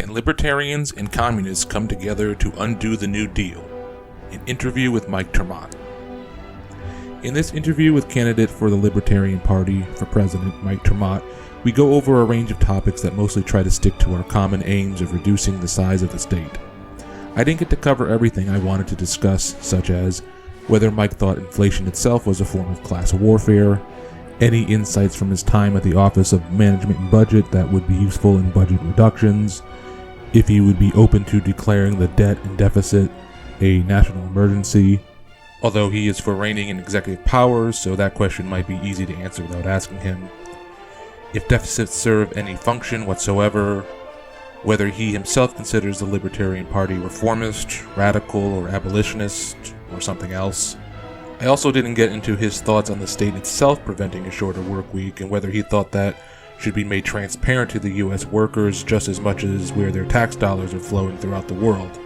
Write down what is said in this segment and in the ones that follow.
Can libertarians and communists come together to undo the New Deal? An interview with Mike Maat. In this interview with candidate for the Libertarian Party for President, Mike Maat, we go over a range of topics that mostly try to stick to our common aims of reducing the size of the state. I didn't get to cover everything I wanted to discuss, such as whether Mike thought inflation itself was a form of class warfare, any insights from his time at the Office of Management and Budget that would be useful in budget reductions, if he would be open to declaring the debt and deficit a national emergency, although he is for reigning in executive powers, so that question might be easy to answer without asking him, if deficits serve any function whatsoever, whether he himself considers the Libertarian Party reformist, radical, or abolitionist, or something else. I also didn't get into his thoughts on the state itself preventing a shorter work week and whether he thought that should be made transparent to the U.S. workers just as much as where their tax dollars are flowing throughout the world.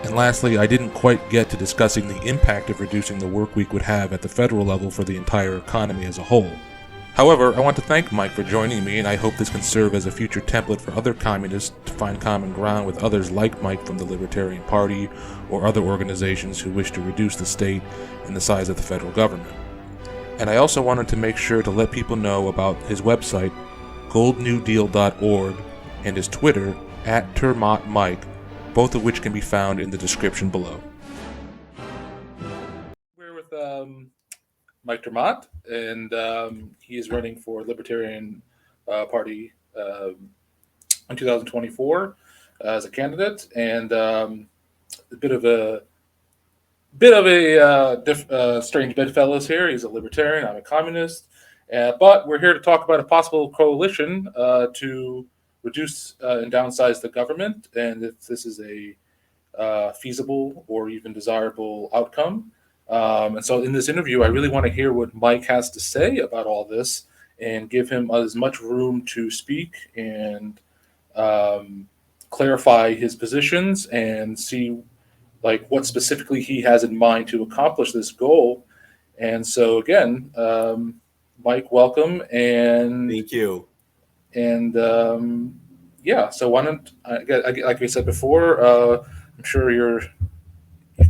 And lastly, I didn't quite get to discussing the impact of reducing the work week would have at the federal level for the entire economy as a whole. However, I want to thank Mike for joining me, and I hope this can serve as a future template for other communists to find common ground with others like Mike from the Libertarian Party or other organizations who wish to reduce the state and the size of the federal government. And I also wanted to make sure to let people know about his website, goldnewdeal.org, and his Twitter, @TermatMike, both of which can be found in the description below. We're with Mike Maat, and he is running for Libertarian Party in 2024 as a candidate, and a bit of a strange bedfellows here. He's a libertarian, I'm a communist, but we're here to talk about a possible coalition to reduce and downsize the government, and if this is a feasible or even desirable outcome. And so in this interview, I really want to hear what Mike has to say about all this and give him as much room to speak and clarify his positions and see what specifically he has in mind to accomplish this goal. And so again, Mike, welcome. And thank you. And so why don't like we said before, I'm sure you're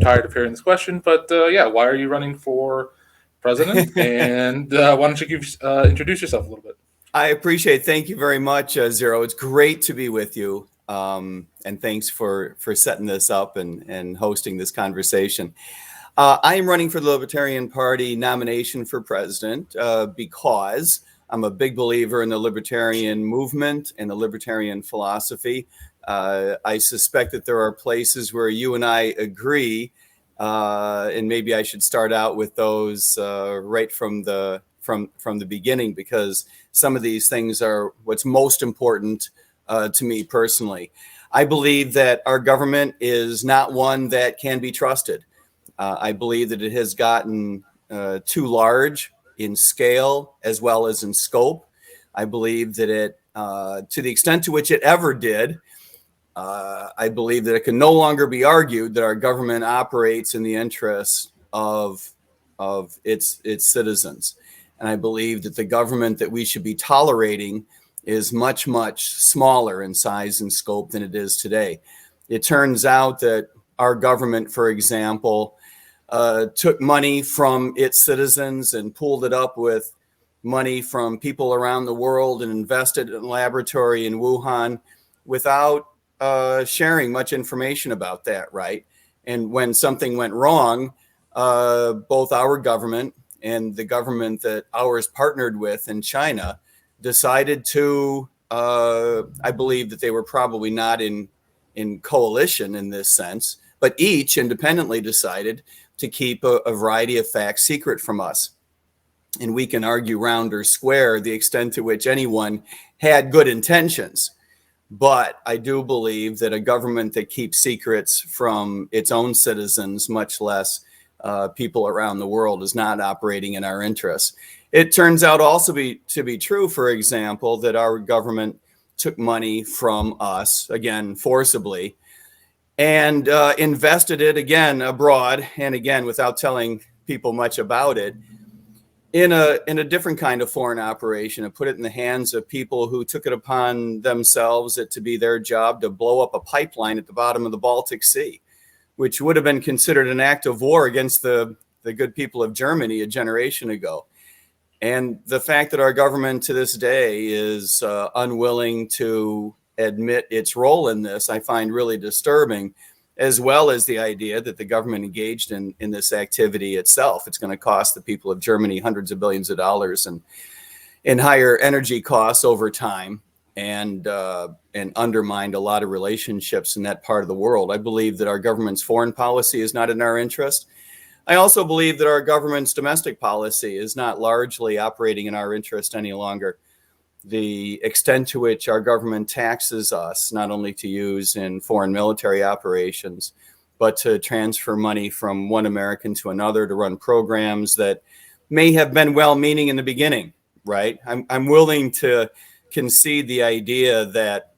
tired of hearing this question, but why are you running for president? And why don't you introduce yourself a little bit? I appreciate it. Thank you very much, Zero. It's great to be with you. And thanks for setting this up and hosting this conversation. I am running for the Libertarian Party nomination for president because I'm a big believer in the libertarian movement and the libertarian philosophy. I suspect that there are places where you and I agree, and maybe I should start out with those right from the beginning, because some of these things are what's most important to me personally. I believe that our government is not one that can be trusted. I believe that it has gotten too large in scale as well as in scope. I believe that it, to the extent to which it ever did, I believe that it can no longer be argued that our government operates in the interests of its citizens. And I believe that the government that we should be tolerating is much, much smaller in size and scope than it is today. It turns out that our government, for example, took money from its citizens and pooled it up with money from people around the world and invested in a laboratory in Wuhan without sharing much information about that, right? And when something went wrong, both our government and the government that ours partnered with in China decided to, I believe that they were probably not in coalition in this sense, but each independently decided to keep a variety of facts secret from us. And we can argue round or square the extent to which anyone had good intentions. But I do believe that a government that keeps secrets from its own citizens, much less people around the world, is not operating in our interests. It turns out also to be true, for example, that our government took money from us, again, forcibly, and invested it again abroad, and again, without telling people much about it, in a different kind of foreign operation and put it in the hands of people who took it upon themselves to be their job to blow up a pipeline at the bottom of the Baltic Sea, which would have been considered an act of war against the good people of Germany a generation ago. And the fact that our government to this day is unwilling to admit its role in this, I find really disturbing, as well as the idea that the government engaged in this activity itself. It's going to cost the people of Germany hundreds of billions of dollars and in higher energy costs over time, and undermined a lot of relationships in that part of the world. I believe that our government's foreign policy is not in our interest. I also believe that our government's domestic policy is not largely operating in our interest any longer. The extent to which our government taxes us, not only to use in foreign military operations, but to transfer money from one American to another to run programs that may have been well-meaning in the beginning, right? I'm willing to concede the idea that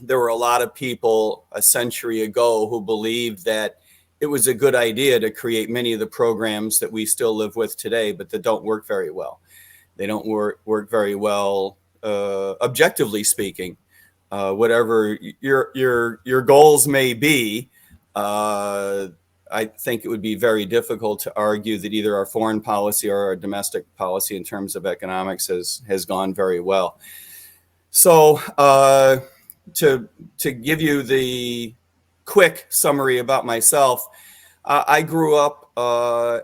there were a lot of people a century ago who believed that it was a good idea to create many of the programs that we still live with today, but that don't work very well. They don't work very well, objectively speaking. Whatever your goals may be, I think it would be very difficult to argue that either our foreign policy or our domestic policy in terms of economics has gone very well. So to give you the quick summary about myself, I grew up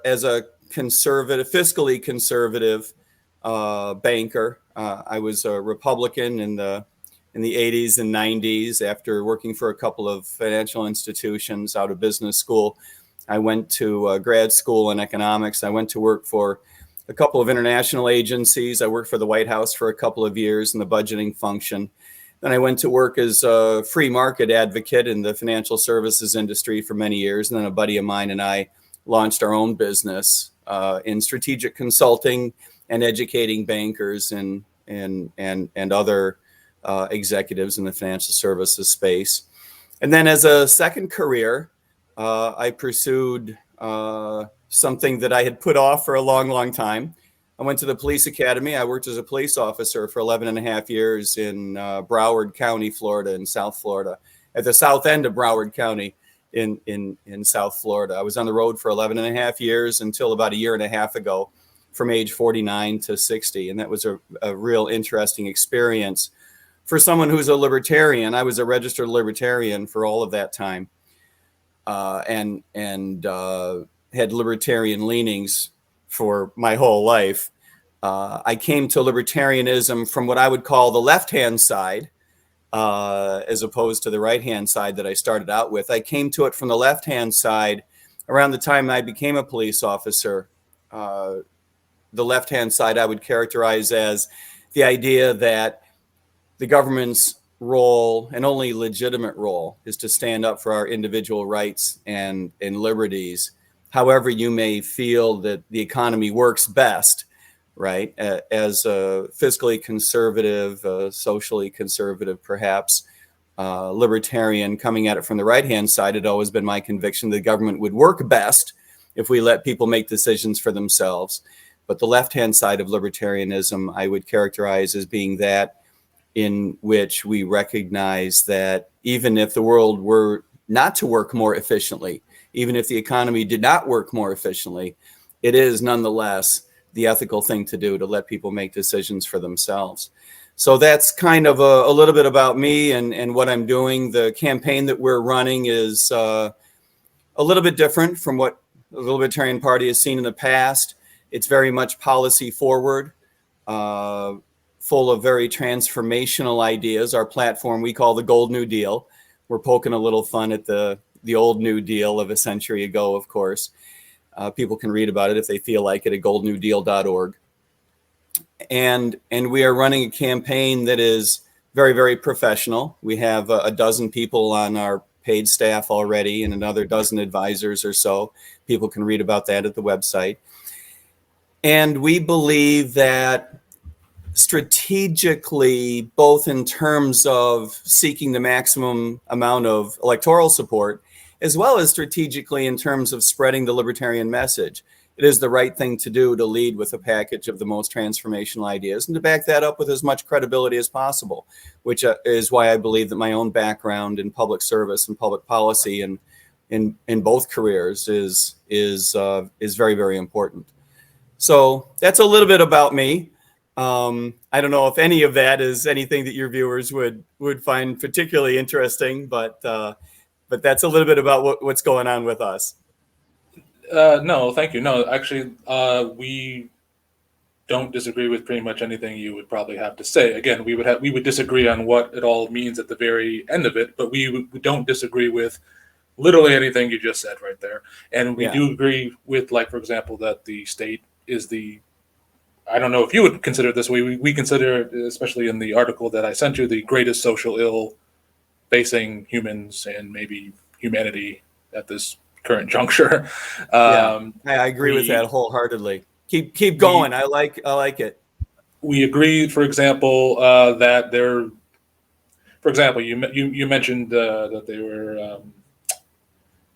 as a conservative, fiscally conservative banker. I was a Republican in the 80s and 90s. After working for a couple of financial institutions out of business school, I went to grad school in economics. I went to work for a couple of international agencies. I worked for the White House for a couple of years in the budgeting function. Then I went to work as a free market advocate in the financial services industry for many years. And then a buddy of mine and I launched our own business in strategic consulting and educating bankers and other executives in the financial services space. And then as a second career, I pursued something that I had put off for a long, long time. I went to the police academy. I worked as a police officer for 11 and a half years in Broward County, Florida, in South Florida, at the south end of Broward County in South Florida. I was on the road for 11 and a half years until about a year and a half ago, from age 49 to 60. And that was a real interesting experience for someone who's a libertarian. I was a registered libertarian for all of that time, and had libertarian leanings for my whole life. I came to libertarianism from what I would call the left-hand side, as opposed to the right-hand side that I started out with. I came to it from the left-hand side around the time I became a police officer. The left-hand side I would characterize as the idea that the government's role, and only legitimate role, is to stand up for our individual rights and liberties, however you may feel that the economy works best, right? As a fiscally conservative, socially conservative, perhaps, libertarian coming at it from the right-hand side, it had always been my conviction the government would work best if we let people make decisions for themselves. But the left-hand side of libertarianism I would characterize as being that in which we recognize that even if the world were not to work more efficiently, even if the economy did not work more efficiently, it is nonetheless the ethical thing to do to let people make decisions for themselves. So that's kind of a little bit about me and what I'm doing. The campaign that we're running is a little bit different from what the Libertarian Party has seen in the past. It's very much policy forward, full of very transformational ideas. Our platform we call the Gold New Deal. We're poking a little fun at the old New Deal of a century ago, of course. People can read about it if they feel like it at goldnewdeal.org. And we are running a campaign that is very, very professional. We have a dozen people on our paid staff already and another dozen advisors or so. People can read about that at the website. And we believe that strategically, both in terms of seeking the maximum amount of electoral support, as well as strategically in terms of spreading the libertarian message, it is the right thing to do to lead with a package of the most transformational ideas and to back that up with as much credibility as possible, which is why I believe that my own background in public service and public policy and in both careers is very, very important. So that's a little bit about me. I don't know if any of that is anything that your viewers would find particularly interesting, but that's a little bit about what's going on with us. No, thank you. No, actually, we don't disagree with pretty much anything you would probably have to say. Again, we would disagree on what it all means at the very end of it, but we don't disagree with literally anything you just said right there. And we do agree with, like, for example, that the state is I don't know if you would consider it this way. We consider it, especially in the article that I sent you, the greatest social ill facing humans and maybe humanity at this current juncture. I agree with that wholeheartly. Keep going. I like it. We agree, for example, that they're, for example, you mentioned that they were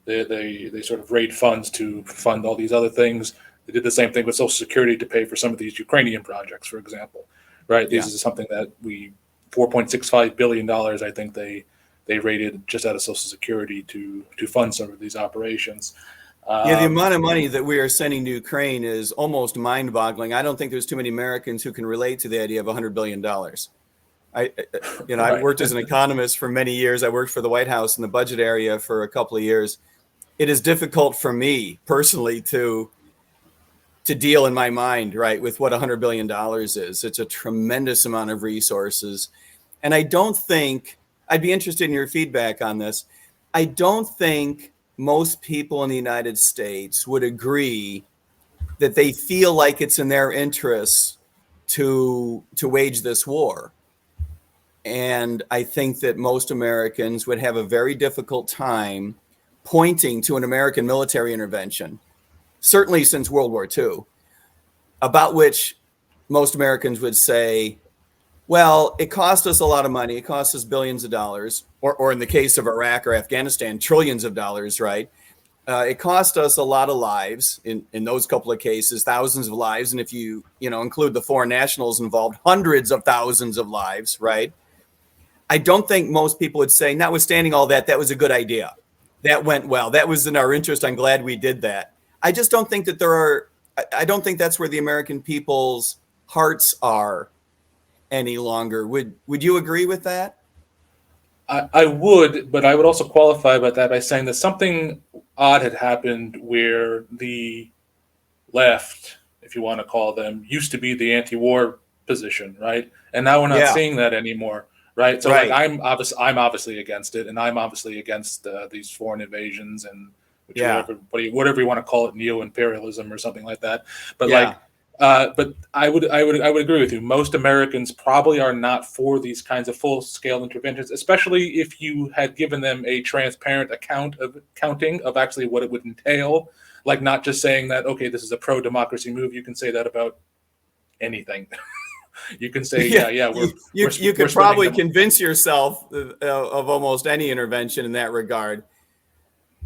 they sort of raid funds to fund all these other things. They did the same thing with Social Security to pay for some of these Ukrainian projects, for example, right? This is something that $4.65 billion, I think they raided just out of Social Security to fund some of these operations. The amount of money that we are sending to Ukraine is almost mind-boggling. I don't think there's too many Americans who can relate to the idea of $100 billion. I worked as an economist for many years. I worked for the White House in the budget area for a couple of years. It is difficult for me personally to deal in my mind, right, with what $100 billion is. It's a tremendous amount of resources. And I don't think, I'd be interested in your feedback on this. I don't think most people in the United States would agree that they feel like it's in their interests to wage this war. And I think that most Americans would have a very difficult time pointing to an American military intervention, certainly since World War II, about which most Americans would say, well, it cost us a lot of money. It cost us billions of dollars, or in the case of Iraq or Afghanistan, trillions of dollars, right? It cost us a lot of lives in those couple of cases, thousands of lives. And if you include the foreign nationals involved, hundreds of thousands of lives, right? I don't think most people would say, notwithstanding all that, that was a good idea. That went well. That was in our interest. I'm glad we did that. I just don't think that I don't think that's where the American people's hearts are any longer. Would you agree with that? I would, but I would also qualify about that by saying that something odd had happened where the left, if you want to call them, used to be the anti-war position, right? And now we're not seeing that anymore, right? So like I'm obviously against it, and I'm obviously against these foreign invasions and whatever you want to call it, neo-imperialism or something like that. But but I would agree with you. Most Americans probably are not for these kinds of full-scale interventions, especially if you had given them a transparent accounting of actually what it would entail. Like not just saying that, okay, this is a pro-democracy move. You can say that about anything. You can say, you could probably convince yourself of almost any intervention in that regard.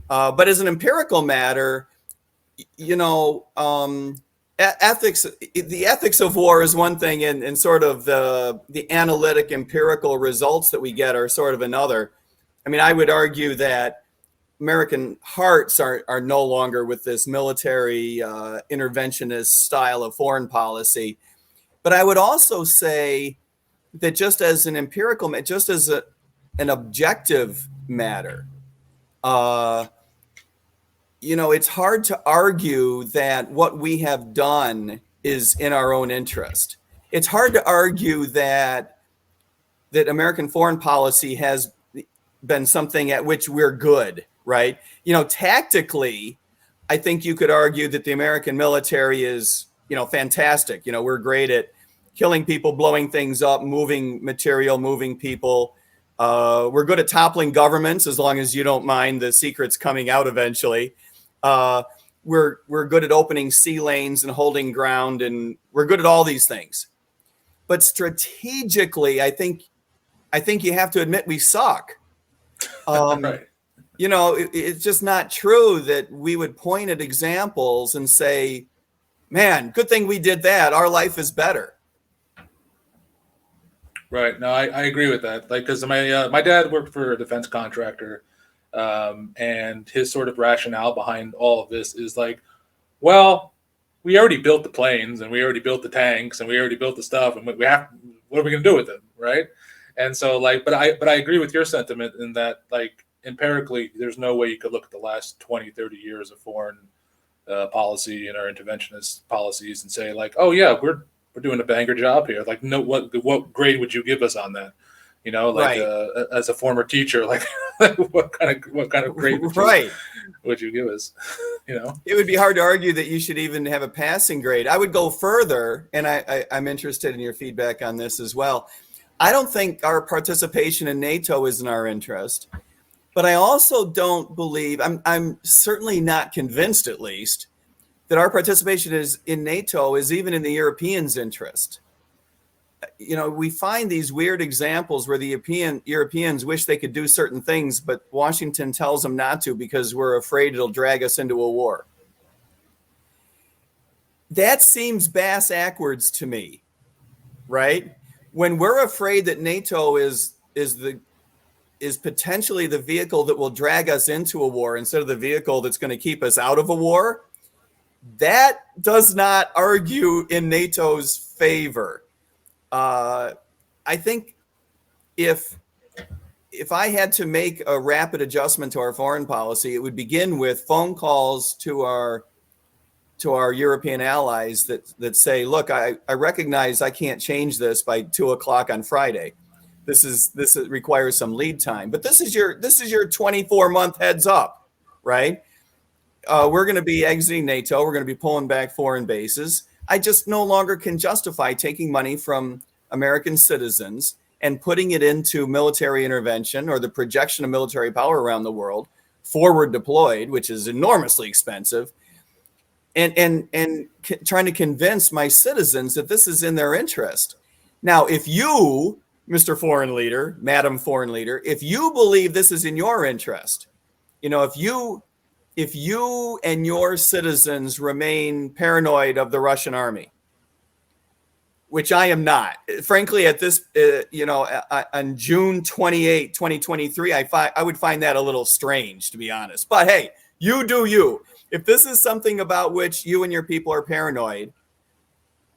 But as an empirical matter, ethics, the ethics of war is one thing, and sort of the analytic empirical results that we get are sort of another. I mean, I would argue that American hearts are no longer with this military interventionist style of foreign policy. But I would also say that just as an empirical, just as an objective matter, it's hard to argue that what we have done is in our own interest. It's hard to argue that American foreign policy has been something at which we're good, right? Tactically, I think you could argue that the American military is, fantastic. We're great at killing people, blowing things up, moving material, moving people. We're good at toppling governments as long as you don't mind the secrets coming out eventually. We're good at opening sea lanes and holding ground, and we're good at all these things. But strategically, I think you have to admit we suck. Right. it's just not true that we would point at examples and say, man, good thing we did that. Our life is better. Right. No, I agree with that. Like, because my dad worked for a defense contractor, and his sort of rationale behind all of this is like, well, we already built the planes and we already built the tanks and we already built the stuff, and we have, what are we going to do with them, right? And so, like, but I agree with your sentiment in that, like, empirically, there's no way you could look at the last 20, 30 years of foreign policy and our interventionist policies and say, like, oh yeah, we're doing a banger job here. Like, no, what grade would you give us on that? Like, right. As a former teacher, like, what kind of grade would you give us? It would be hard to argue that you should even have a passing grade. I would go further, and I'm interested in your feedback on this as well. I don't think our participation in NATO is in our interest, but I also don't believe, I'm certainly not convinced, at least, that our participation in NATO is even in the Europeans' interest. We find these weird examples where the Europeans wish they could do certain things, but Washington tells them not to because we're afraid it'll drag us into a war. That seems bass-ackwards to me, right? When we're afraid that NATO is potentially the vehicle that will drag us into a war instead of the vehicle that's going to keep us out of a war, that does not argue in NATO's favor. I think if I had to make a rapid adjustment to our foreign policy, it would begin with phone calls to our European allies that say, look, I recognize I can't change this by 2:00 on Friday. This requires some lead time, but this is your 24-month heads up, right? We're going to be exiting NATO. We're going to be pulling back foreign bases. I just no longer can justify taking money from American citizens and putting it into military intervention or the projection of military power around the world, forward deployed, which is enormously expensive, and trying to convince my citizens that this is in their interest. Now, if you, Mr. Foreign Leader, Madam Foreign Leader, if you believe this is in your interest, if you and your citizens remain paranoid of the Russian army, which I am not, frankly, at this, on June 28, 2023, I would find that a little strange, to be honest. But hey, you do you. If this is something about which you and your people are paranoid,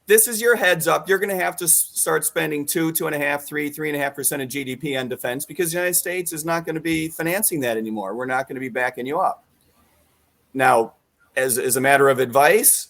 this is your heads up. You're going to have to start spending 2.5%, 3.5% of GDP on defense, because the United States is not going to be financing that anymore. We're not going to be backing you up. Now, as a matter of advice,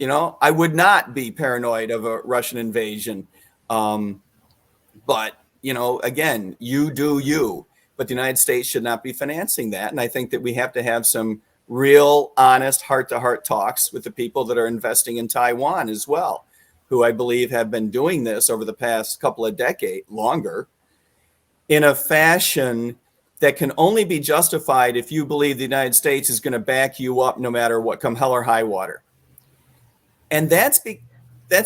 I would not be paranoid of a Russian invasion. But, again, you do you. But the United States should not be financing that. And I think that we have to have some real, honest, heart-to-heart talks with the people that are investing in Taiwan as well, who I believe have been doing this over the past couple of decades, longer, in a fashion that can only be justified if you believe the United States is going to back you up no matter what, come hell or high water. And that's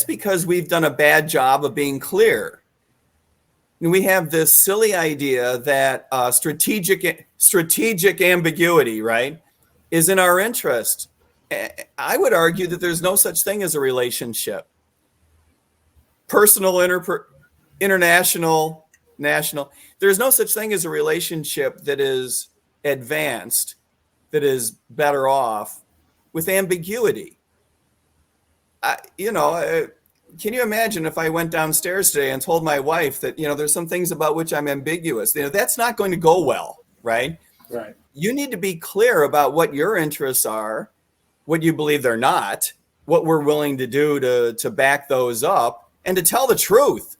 because we've done a bad job of being clear. And we have this silly idea that strategic ambiguity, right, is in our interest. I would argue that there's no such thing as a relationship. Personal, international, national. There's no such thing as a relationship that is advanced, that is better off with ambiguity. Can you imagine if I went downstairs today and told my wife that, there's some things about which I'm ambiguous? That's not going to go well, right? Right. You need to be clear about what your interests are, what you believe they're not, what we're willing to do to back those up, and to tell the truth.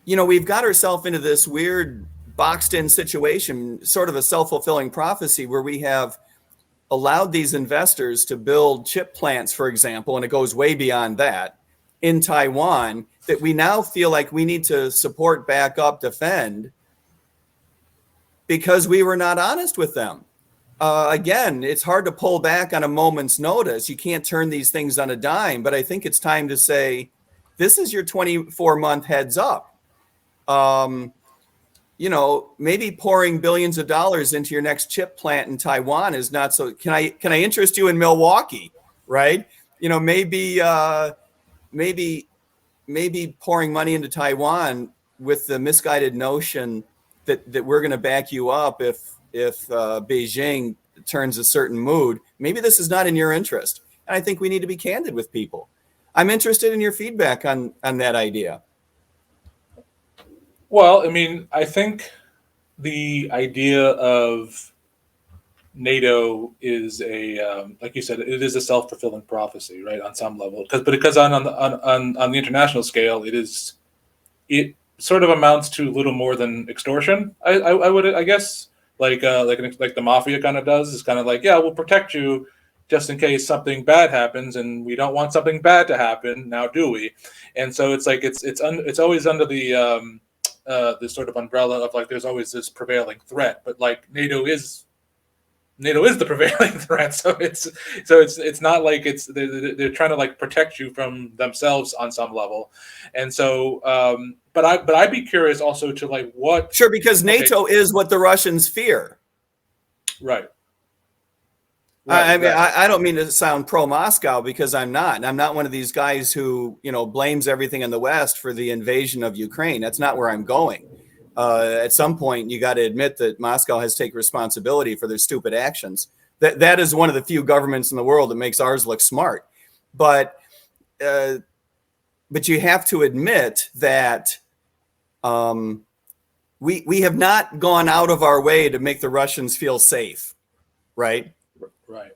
We've got ourselves into this weird boxed in situation, sort of a self-fulfilling prophecy, where we have allowed these investors to build chip plants, for example, and it goes way beyond that, in Taiwan, that we now feel like we need to support, back up, defend, because we were not honest with them. Again, it's hard to pull back on a moment's notice. You can't turn these things on a dime, but I think it's time to say, this is your 24-month heads up. maybe pouring billions of dollars into your next chip plant in Taiwan is not so. Can I interest you in Milwaukee, right? Maybe maybe pouring money into Taiwan with the misguided notion that we're going to back you up if Beijing turns a certain mood. Maybe this is not in your interest, and I think we need to be candid with people. I'm interested in your feedback on that idea. Well, I mean, I think the idea of NATO is like you said, it is a self-fulfilling prophecy, right? On some level, because on the international scale, it sort of amounts to little more than extortion. I would, I guess, like the mafia kind of does. It's kind of like, yeah, we'll protect you just in case something bad happens, and we don't want something bad to happen. Now, do we? And so it's like it's always under the sort of umbrella of like there's always this prevailing threat, but like NATO is the prevailing threat, so it's not like they're trying to like protect you from themselves on some level, and so but I'd be curious also to like what. Sure, because NATO is what the Russians fear. Right. I mean, I don't mean to sound pro-Moscow because I'm not. And I'm not one of these guys who, blames everything in the West for the invasion of Ukraine. That's not where I'm going. At some point, you got to admit that Moscow has to take responsibility for their stupid actions. That is one of the few governments in the world that makes ours look smart. But you have to admit that we have not gone out of our way to make the Russians feel safe, right? Right.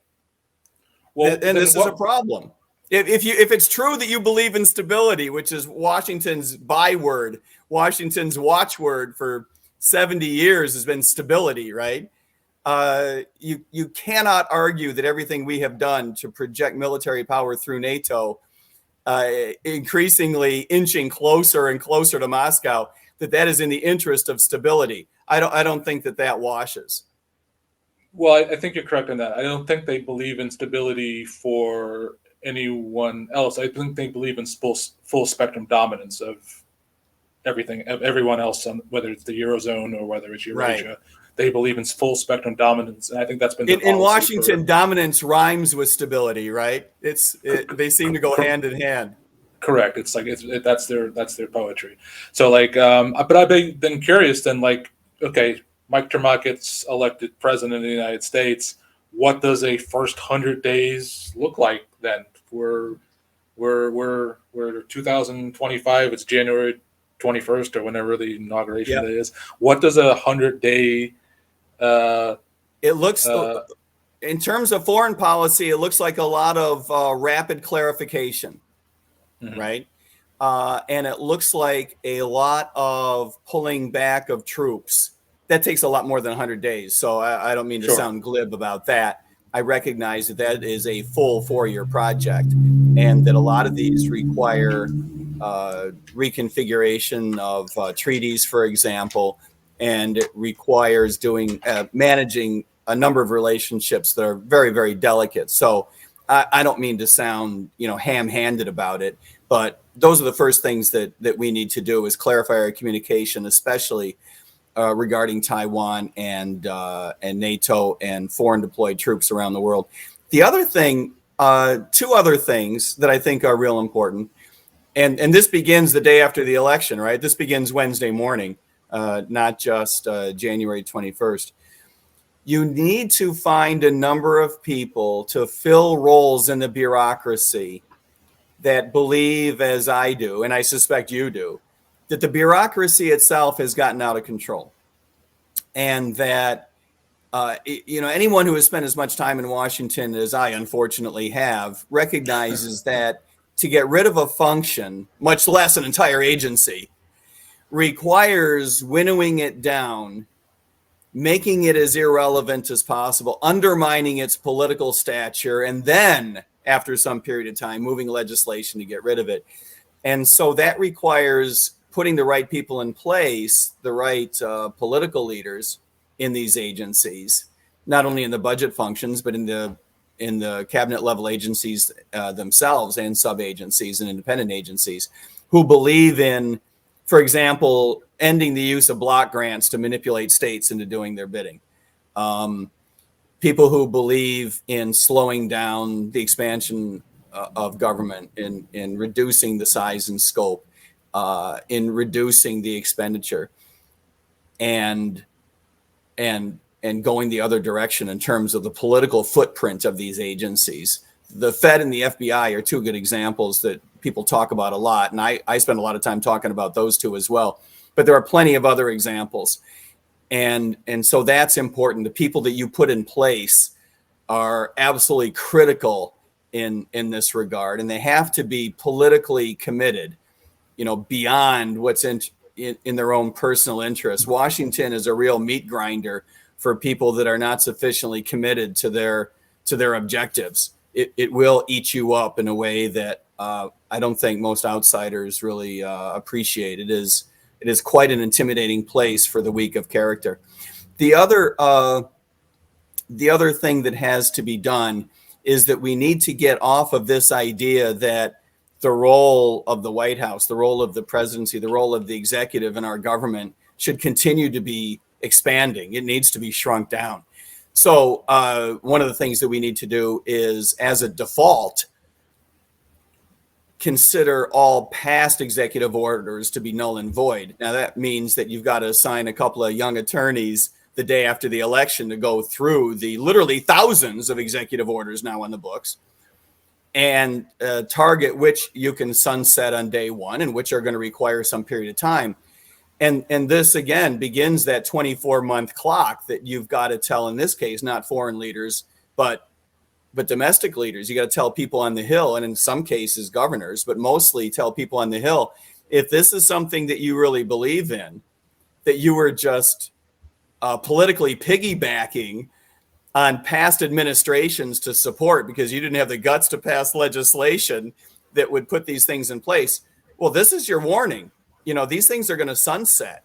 Well, and this is a problem. If it's true that you believe in stability, which is Washington's byword, Washington's watchword for 70 years has been stability, right? You cannot argue that everything we have done to project military power through NATO, increasingly inching closer and closer to Moscow, that is in the interest of stability. I don't think that washes. Well, I think you're correct in that. I don't think they believe in stability for anyone else. I think they believe in full spectrum dominance of everything, of everyone else, whether it's the Eurozone or whether it's Eurasia. Right. They believe in full spectrum dominance, and I think that's been in Washington. Dominance rhymes with stability, right? They seem to go hand in hand. Correct. It's like that's their poetry. So like, but I've been curious. Then like, okay, Mike Termott gets elected president of the United States. What does a first 100 days look like then? We're 2025. It's January 21st or whenever the inauguration day is. What does 100-day? It looks, in terms of foreign policy, it looks like a lot of rapid clarification, right? And it looks like a lot of pulling back of troops. That takes a lot more than 100 days. So I don't mean to sound glib about that. I recognize that is a full 4-year project and that a lot of these require reconfiguration of treaties, for example, and it requires managing a number of relationships that are very, very delicate. So I don't mean to sound, ham-handed about it, but those are the first things that we need to do is clarify our communication, especially regarding Taiwan and NATO and foreign deployed troops around the world. The other thing, 2 other things that I think are real important, and this begins the day after the election, right? This begins Wednesday morning, not just January 21st. You need to find a number of people to fill roles in the bureaucracy that believe, as I do, and I suspect you do, that the bureaucracy itself has gotten out of control, and that anyone who has spent as much time in Washington as I unfortunately have recognizes that to get rid of a function, much less an entire agency, requires winnowing it down, making it as irrelevant as possible, undermining its political stature, and then after some period of time moving legislation to get rid of it. And so that requires putting the right people in place, the right political leaders in these agencies, not only in the budget functions, but in the cabinet level agencies themselves and sub agencies and independent agencies, who believe in For example, ending the use of block grants to manipulate states into doing their bidding. People who believe in slowing down the expansion of government, in reducing the size and scope, in reducing the expenditure, and going the other direction in terms of the political footprint of these agencies. The Fed and the FBI are two good examples that people talk about a lot, and I spend a lot of time talking about those two as well. But there are plenty of other examples, and so that's important. The people that you put in place are absolutely critical in this regard, and they have to be politically committed, beyond what's in their own personal interests. Washington is a real meat grinder for people that are not sufficiently committed to their objectives. It will eat you up in a way that I don't think most outsiders really appreciate. It is quite an intimidating place for the weak of character. The other thing that has to be done is that we need to get off of this idea that the role of the White House, the role of the presidency, the role of the executive in our government should continue to be expanding. It needs to be shrunk down. So one of the things that we need to do is, as a default, consider all past executive orders to be null and void. Now, that means that you've got to assign a couple of young attorneys the day after the election to go through the literally thousands of executive orders now on the books and target which you can sunset on day one and which are going to require some period of time. And this, again, begins that 24-month clock that you've got to tell, in this case, not foreign leaders, but domestic leaders. You got to tell people on the Hill, and in some cases governors, but mostly tell people on the Hill, if this is something that you really believe in, that you were just politically piggybacking on past administrations to support because you didn't have the guts to pass legislation that would put these things in place. Well, this is your warning. These things are going to sunset,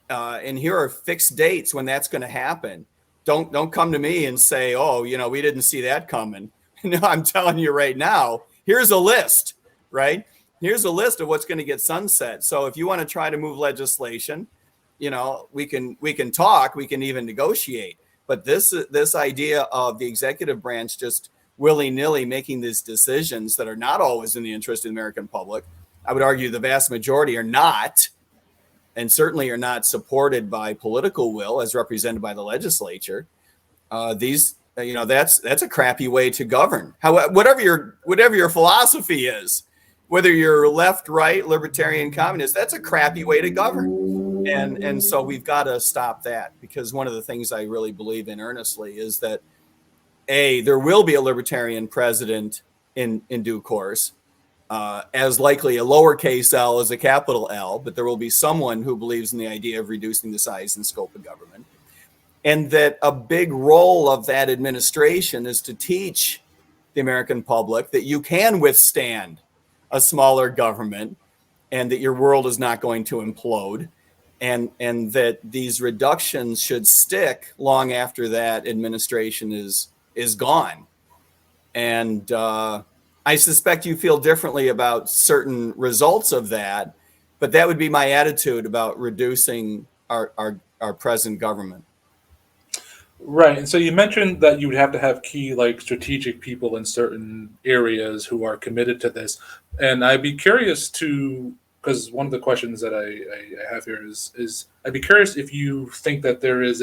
and here are fixed dates when that's going to happen. Don't come to me and say, oh, we didn't see that coming. No, I'm telling you right now, here's a list, right? Here's a list of what's going to get sunset. So if you want to try to move legislation, we can talk, we can even negotiate. But this idea of the executive branch just willy-nilly making these decisions that are not always in the interest of the American public, I would argue the vast majority are not, and certainly are not supported by political will as represented by the legislature. That's a crappy way to govern. Whatever your philosophy is, whether you're left, right, libertarian, communist, that's a crappy way to govern. And so we've got to stop that, because one of the things I really believe in earnestly is that there will be a libertarian president in due course. As likely a lowercase l as a capital L, but there will be someone who believes in the idea of reducing the size and scope of government. And that a big role of that administration is to teach the American public that you can withstand a smaller government and that your world is not going to implode, and that these reductions should stick long after that administration is gone. And I suspect you feel differently about certain results of that, but that would be my attitude about reducing our present government. Right. And so you mentioned that you would have to have key, strategic people in certain areas who are committed to this. And I'd be curious because one of the questions that I have here is I'd be curious if you think that there is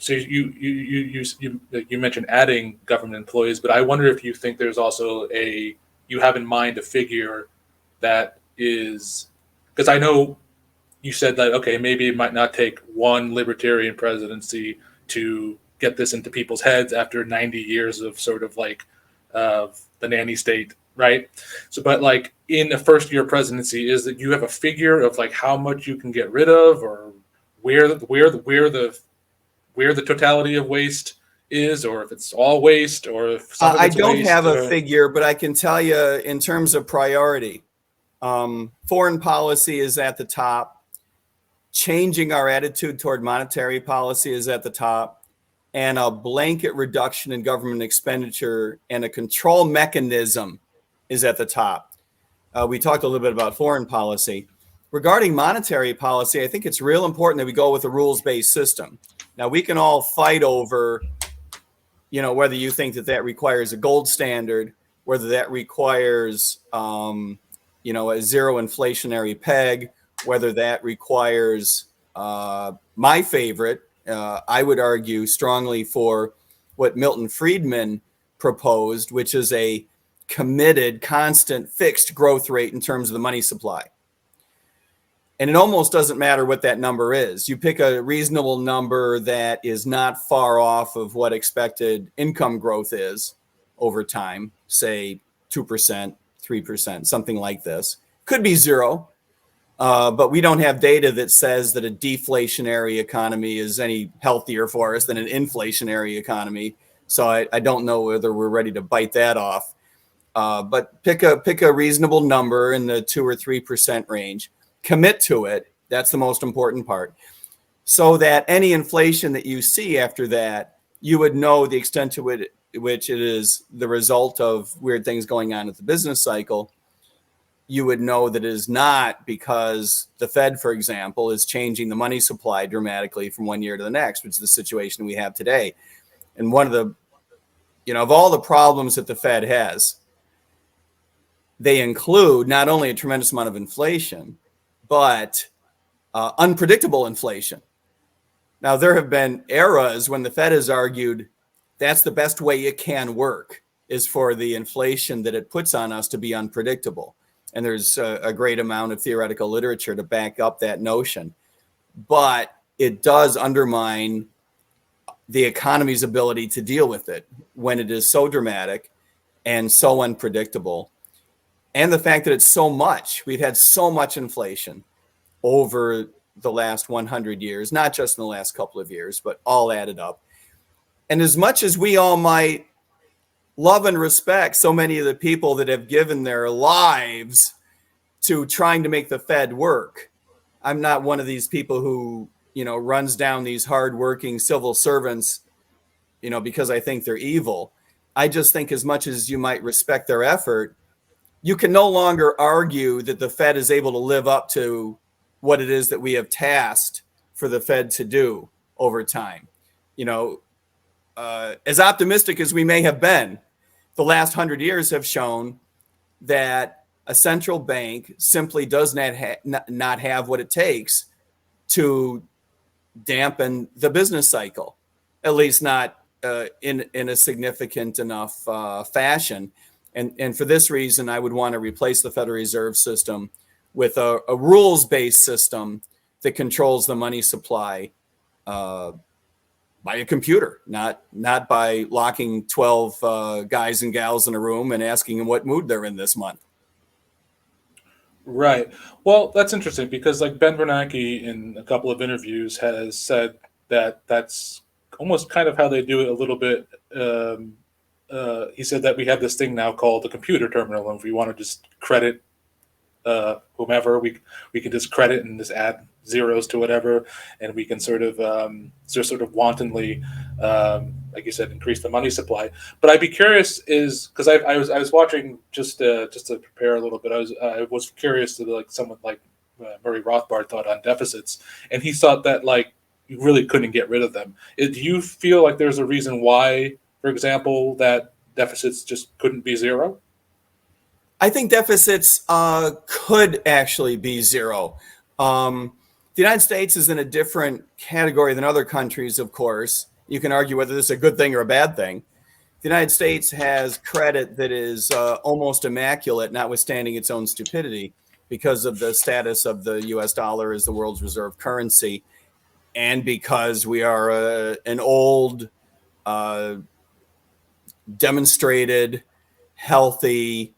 so you mentioned adding government employees, but I wonder if you think there's also you have in mind a figure that is, because I know you said that, okay, maybe it might not take one libertarian presidency to get this into people's heads after 90 years of sort of of the nanny state, right? So, but in the first year presidency, is that you have a figure of how much you can get rid of, or where the totality of waste is, or if it's all waste, or if some of it's I don't waste, have a figure, but I can tell you in terms of priority, foreign policy is at the top. Changing our attitude toward monetary policy is at the top, and a blanket reduction in government expenditure and a control mechanism is at the top. we talked a little bit about foreign policy. Regarding monetary policy, I think it's real important that we go with a rules-based system. Now, we can all fight over, whether you think that requires a gold standard, whether that requires, a zero inflationary peg, whether that requires my favorite. I would argue strongly for what Milton Friedman proposed, which is a committed, constant, fixed growth rate in terms of the money supply. And it almost doesn't matter what that number is. You pick a reasonable number that is not far off of what expected income growth is over time, say 2%, 3%, something like this. Could be zero, but we don't have data that says that a deflationary economy is any healthier for us than an inflationary economy. So I don't know whether we're ready to bite that off. But pick a reasonable number in the 2 or 3% range. Commit to it. That's the most important part. So that any inflation that you see after that, you would know the extent to which it is the result of weird things going on at the business cycle. You would know that it is not because the Fed, for example, is changing the money supply dramatically from one year to the next, which is the situation we have today. And one of the, of all the problems that the Fed has, they include not only a tremendous amount of inflation, but unpredictable inflation. Now, there have been eras when the Fed has argued that's the best way it can work, is for the inflation that it puts on us to be unpredictable. And there's a great amount of theoretical literature to back up that notion. But it does undermine the economy's ability to deal with it when it is so dramatic and so unpredictable. And the fact that it's so much, we've had so much inflation over the last 100 years, not just in the last couple of years, but all added up. And as much as we all might love and respect so many of the people that have given their lives to trying to make the Fed work, I'm not one of these people who, runs down these hardworking civil servants, because I think they're evil. I just think as much as you might respect their effort, you can no longer argue that the Fed is able to live up to what it is that we have tasked for the Fed to do over time. As optimistic as we may have been, the last 100 years have shown that a central bank simply does not have what it takes to dampen the business cycle, at least not in a significant enough fashion. And for this reason, I would want to replace the Federal Reserve System with a rules-based system that controls the money supply by a computer, not by locking 12 guys and gals in a room and asking them what mood they're in this month. Right. Well, that's interesting because like Ben Bernanke in a couple of interviews has said that that's almost kind of how they do it a little bit. He said that we have this thing now called the computer terminal, and if we want to just credit whomever, we can just credit and just add zeros to whatever, and we can sort of wantonly, like you said, increase the money supply. But I'd be curious is because I was watching just to prepare a little bit. I was curious to like someone like Murray Rothbard thought on deficits, and he thought that like you really couldn't get rid of them. Do you feel like there's a reason why, for example, that deficits just couldn't be zero? I think deficits could actually be zero. The United States is in a different category than other countries, of course. You can argue whether this is a good thing or a bad thing. The United States has credit that is almost immaculate, notwithstanding its own stupidity, because of the status of the U.S. dollar as the world's reserve currency, and because we are an old, demonstrated, healthy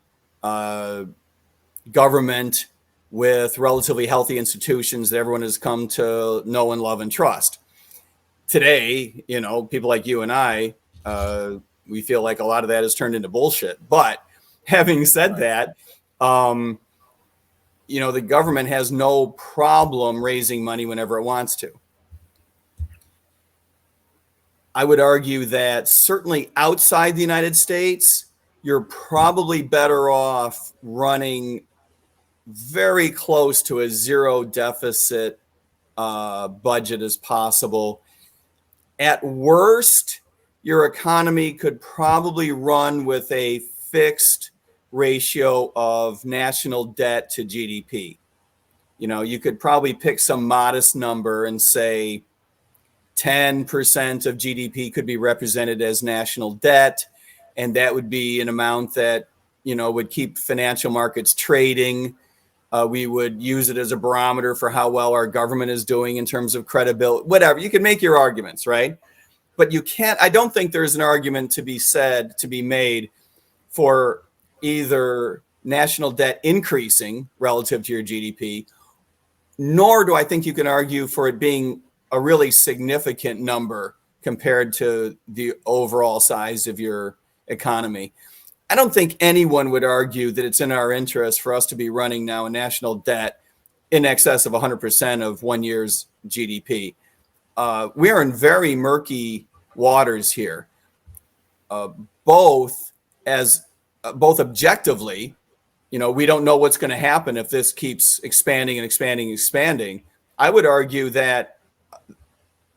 government with relatively healthy institutions that everyone has come to know and love and trust. Today, people like you and I, we feel like a lot of that has turned into bullshit. But having said that, the government has no problem raising money whenever it wants to. I would argue that certainly outside the United States, you're probably better off running very close to a zero deficit budget as possible. At worst, your economy could probably run with a fixed ratio of national debt to GDP. You know, you could probably pick some modest number and say 10% of GDP could be represented as national debt. And that would be an amount that, you know, would keep financial markets trading. We would use it as a barometer for how well our government is doing in terms of credibility, whatever. You can make your arguments, right? But you can't, I don't think there's an argument to be made for either national debt increasing relative to your GDP, nor do I think you can argue for it being a really significant number compared to the overall size of your economy. I don't think anyone would argue that it's in our interest for us to be running now a national debt in excess of 100% of 1 year's GDP. We are in very murky waters here, both objectively. You know, we don't know what's going to happen if this keeps expanding and expanding and expanding. I would argue that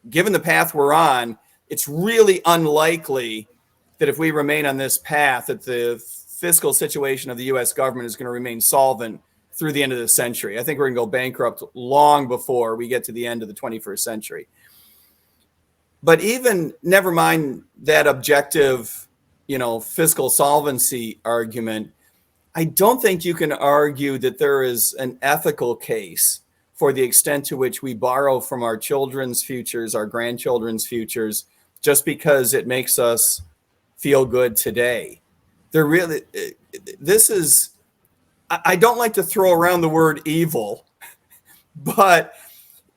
given the path we're on, it's really unlikely that if we remain on this path, that the fiscal situation of the U.S. government is going to remain solvent through the end of the century. I think we're going to go bankrupt long before we get to the end of the 21st century. But even never mind that objective, you know, fiscal solvency argument, I don't think you can argue that there is an ethical case for the extent to which we borrow from our children's futures, our grandchildren's futures, just because it makes us feel good today. I don't like to throw around the word evil, but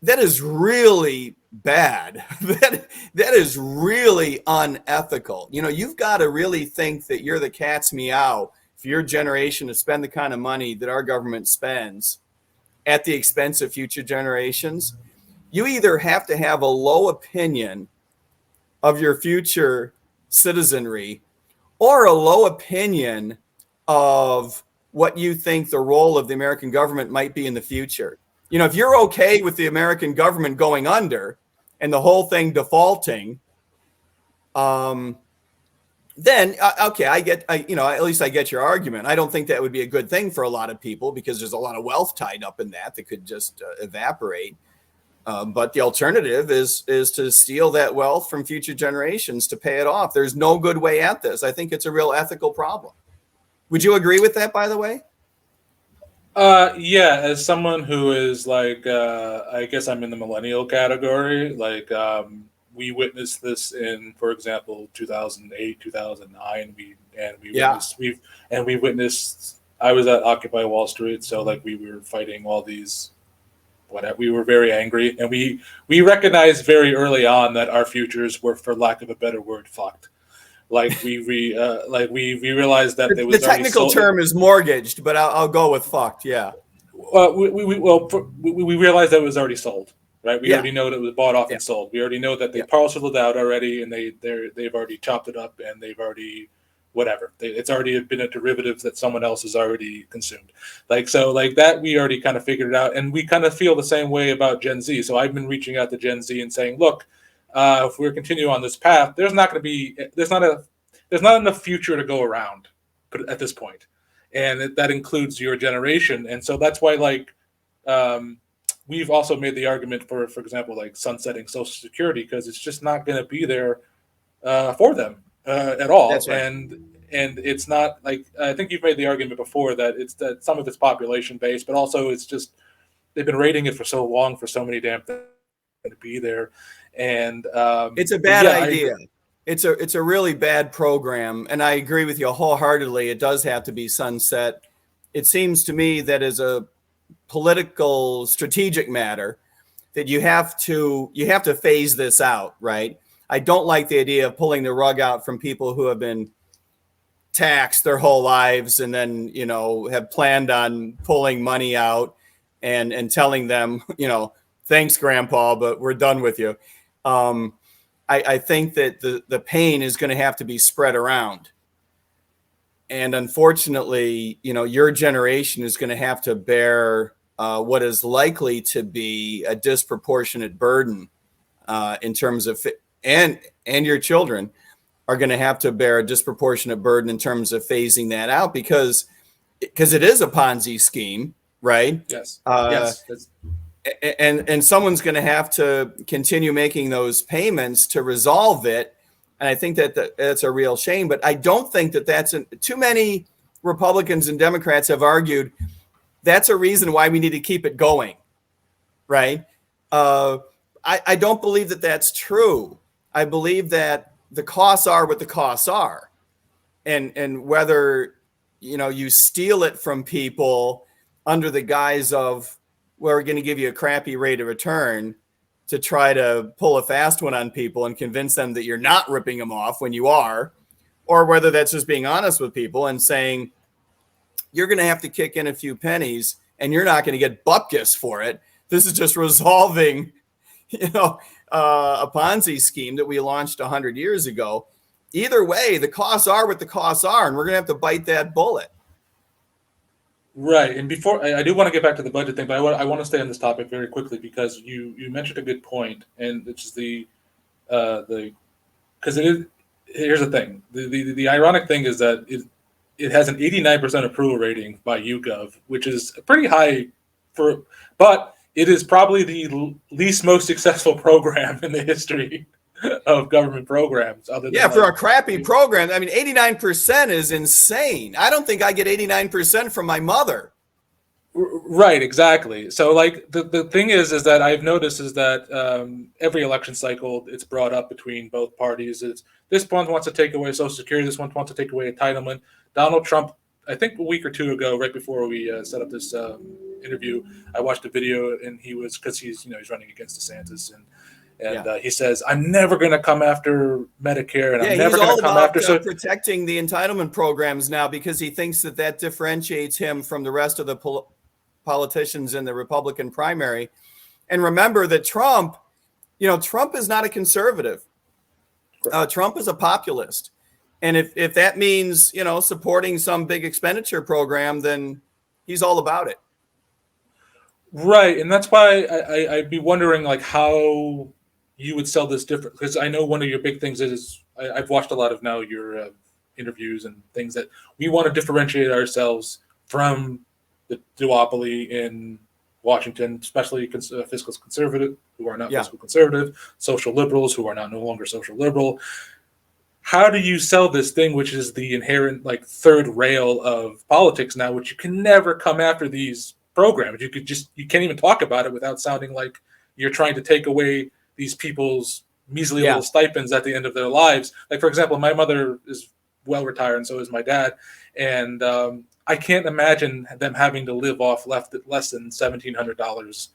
that is really bad. That is really unethical. You know, you've got to really think that you're the cat's meow for your generation to spend the kind of money that our government spends at the expense of future generations. You either have to have a low opinion of your future citizenry or a low opinion of what you think the role of the American government might be in the future. You know, if you're okay with the American government going under and the whole thing defaulting, then okay, at least I get your argument. I don't think that would be a good thing for a lot of people because there's a lot of wealth tied up in that could just evaporate. But the alternative is to steal that wealth from future generations to pay it off. There's no good way at this. I think it's a real ethical problem. Would you agree with that, by the way? Yeah, as someone who is like, I guess I'm in the millennial category. Like, we witnessed this in, for example, 2008, 2009. We witnessed. I was at Occupy Wall Street, so like we were fighting all these. We were very angry, and we recognized very early on that our futures were, for lack of a better word, fucked. Like we realized that there was the technical term is mortgaged, but I'll go with fucked. Yeah. We realized that it was already sold, right? We already know that it was bought off and sold. We already know that they parceled it out already, and they've already chopped it up, and they've already whatever. It's already been a derivative that someone else has already consumed. Like that, we already kind of figured it out, and we kind of feel the same way about Gen Z. So I've been reaching out to Gen Z and saying, look. If we continue on this path, there's not enough future to go around at this point, and that includes your generation. And so that's why, like, we've also made the argument for example, like sunsetting Social Security because it's just not going to be there for them at all. That's right. And it's not like I think you've made the argument before that some of it's population based, but also it's just they've been rating it for so long for so many damn things to be there. And it's a bad idea. It's a really bad program, and I agree with you wholeheartedly. It does have to be sunset. It seems to me that as a political strategic matter, that you have to phase this out, right? I don't like the idea of pulling the rug out from people who have been taxed their whole lives and then, you know, have planned on pulling money out and telling them, you know, thanks, Grandpa, but we're done with you. I think that the pain is going to have to be spread around. And unfortunately, your generation is going to have to bear what is likely to be a disproportionate burden in terms of, and your children are going to have to bear a disproportionate burden in terms of phasing that out because it is a Ponzi scheme, right? Yes. Yes. That's And someone's going to have to continue making those payments to resolve it. And I think that's a real shame. But I don't think that's too many Republicans and Democrats have argued that's a reason why we need to keep it going, right? I don't believe that that's true. I believe that the costs are what the costs are, and whether you steal it from people under the guise of we're going to give you a crappy rate of return to try to pull a fast one on people and convince them that you're not ripping them off when you are, or whether that's just being honest with people and saying you're going to have to kick in a few pennies and you're not going to get bupkis for it. This is just resolving, a Ponzi scheme that we launched 100 years ago. Either way, the costs are what the costs are, and we're going to have to bite that bullet. right. And before I do want to get back to the budget thing, but I want to stay on this topic very quickly because you mentioned a good point, and it's just because it is. Here's the thing: the ironic thing is that it has an 89% approval rating by YouGov, which is pretty high but it is probably the least most successful program in the history of government programs. Other than for a crappy program, 89% is insane. I don't think I get 89% from my mother. Right, exactly. So, the thing is that I've noticed is that every election cycle it's brought up between both parties. It's this one wants to take away Social Security, this one wants to take away entitlement. Donald Trump, I think a week or two ago, right before we set up this interview, I watched a video, and he was because he's running against DeSantis, and he says, "I'm never going to come after Medicare, and I'm never going to come after protecting the entitlement programs now because he thinks that differentiates him from the rest of the politicians in the Republican primary." And remember that Trump is not a conservative. Trump is a populist. And if that means, supporting some big expenditure program, then he's all about it. Right. And that's why I'd be wondering how you would sell this different, because I know one of your big things is I've watched a lot of now your interviews and things that we want to differentiate ourselves from the duopoly in Washington, especially fiscal conservative who are not fiscal conservative, social liberals who are not no longer social liberal. How do you sell this thing, which is the inherent third rail of politics now, which you can never come after these programs? You can't even talk about it without sounding like you're trying to take away these people's measly little stipends at the end of their lives. For example, my mother is well retired, and so is my dad, and I can't imagine them having to live off less than $1,700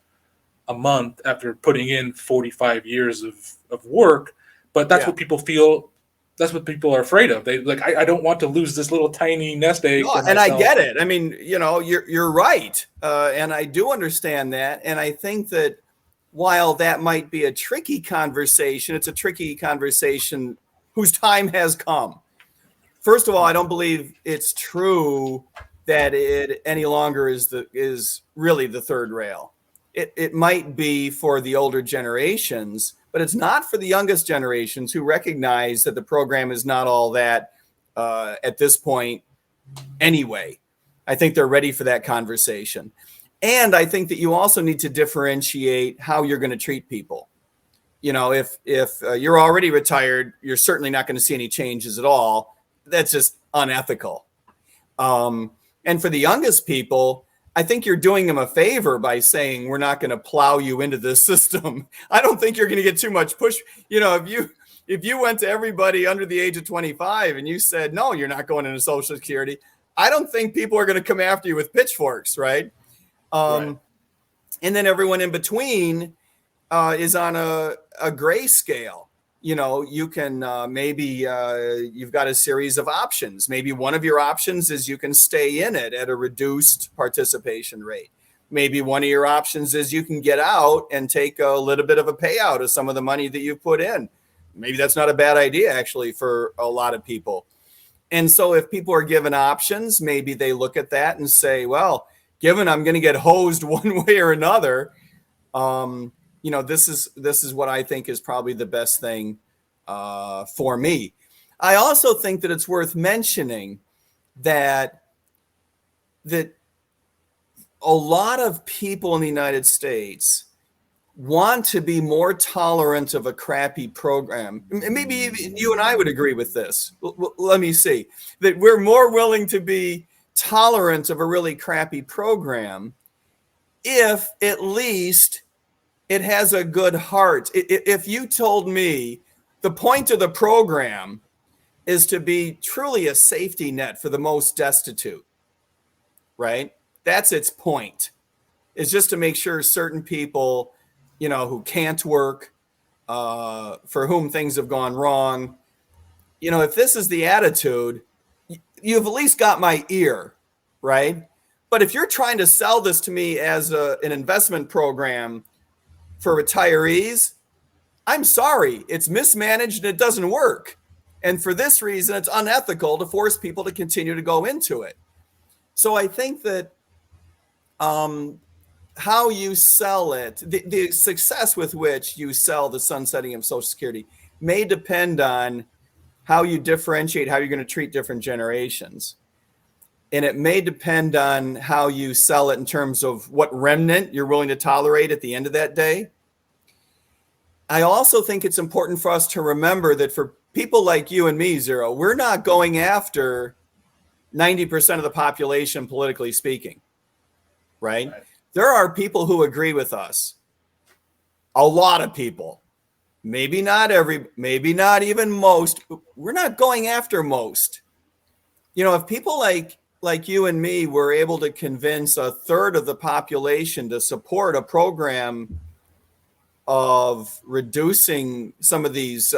a month after putting in 45 years of work. But that's what people feel. That's what people are afraid of. They I don't want to lose this little tiny nest egg. No, and I get it. You're right. And I do understand that. And I think that while that might be a tricky conversation, it's a tricky conversation whose time has come. First of all, I don't believe it's true that it any longer is really the third rail. It might be for the older generations, but it's not for the youngest generations who recognize that the program is not all that at this point anyway. I think they're ready for that conversation. And I think that you also need to differentiate how you're going to treat people. If you're already retired, you're certainly not going to see any changes at all. That's just unethical. And for the youngest people, I think you're doing them a favor by saying we're not going to plow you into this system. I don't think you're going to get too much push. If you went to everybody under the age of 25 and you said, no, you're not going into Social Security, I don't think people are going to come after you with pitchforks, right? Right. And then everyone in between is on a gray scale. You can maybe you've got a series of options. Maybe one of your options is you can stay in it at a reduced participation rate. Maybe one of your options is you can get out and take a little bit of a payout of some of the money that you put in. Maybe that's not a bad idea, actually, for a lot of people. And so if people are given options, maybe they look at that and say, well, given I'm going to get hosed one way or another, this is what I think is probably the best thing for me. I also think that it's worth mentioning that a lot of people in the United States want to be more tolerant of a crappy program. Maybe even you and I would agree with this. Let me see. That we're more willing to be tolerant of a really crappy program if at least it has a good heart. If you told me the point of the program is to be truly a safety net for the most destitute, right? That's its point. It's just to make sure certain people, who can't work, for whom things have gone wrong, if this is the attitude, you've at least got my ear, right? But if you're trying to sell this to me as an investment program for retirees, I'm sorry, it's mismanaged and it doesn't work. And for this reason, it's unethical to force people to continue to go into it. So I think that how you sell it, the success with which you sell the sunsetting of Social Security may depend on how you differentiate, how you're going to treat different generations. And it may depend on how you sell it in terms of what remnant you're willing to tolerate at the end of that day. I also think it's important for us to remember that for people like you and me, Zero, we're not going after 90% of the population, politically speaking, right? There are people who agree with us. A lot of people. Maybe not even most. But we're not going after most. If people like you and me were able to convince a third of the population to support a program of reducing some of these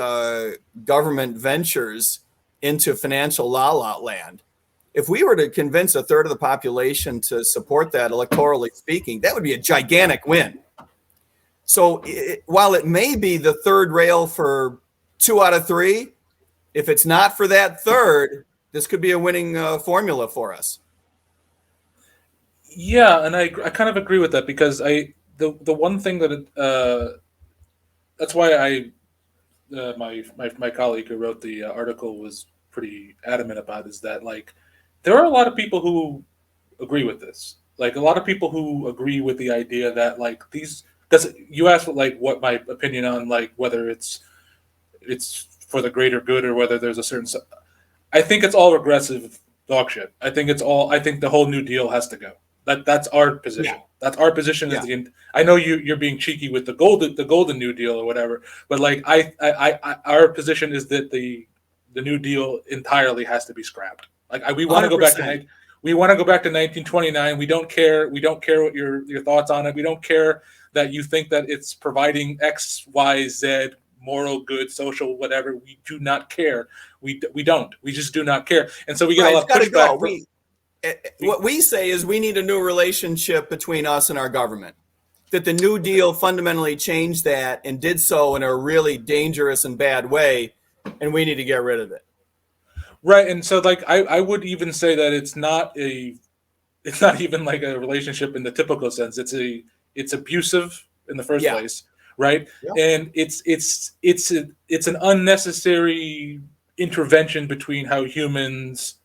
government ventures into financial la-la land, if we were to convince a third of the population to support that, electorally speaking, that would be a gigantic win. So while it may be the third rail for 2 out of 3, if it's not for that third, this could be a winning formula for us. Yeah, and I kind of agree with that, because the one thing that that's why my colleague who wrote the article was pretty adamant about, is that there are a lot of people who agree with this. A lot of people who agree with the idea that these, because you asked what my opinion on whether it's for the greater good or whether there's a certain. I think it's all regressive dog shit. I think the whole New Deal has to go. That's our position. Yeah. That's our position. Yeah. I know you're being cheeky with the golden New Deal or whatever, but our position is that the New Deal entirely has to be scrapped. We want to go back to 1929. We don't care what your thoughts on it. We don't care that you think that it's providing X, Y, Z moral good, social, whatever. We do not care. We don't. We just do not care. And so we get a lot of pushback. What we say is we need a new relationship between us and our government. That the New Deal fundamentally changed that and did so in a really dangerous and bad way, and we need to get rid of it. Right, and so I would even say that it's not even like a relationship in the typical sense. It's abusive in the first place, right? Yeah. And it's an unnecessary intervention between how humans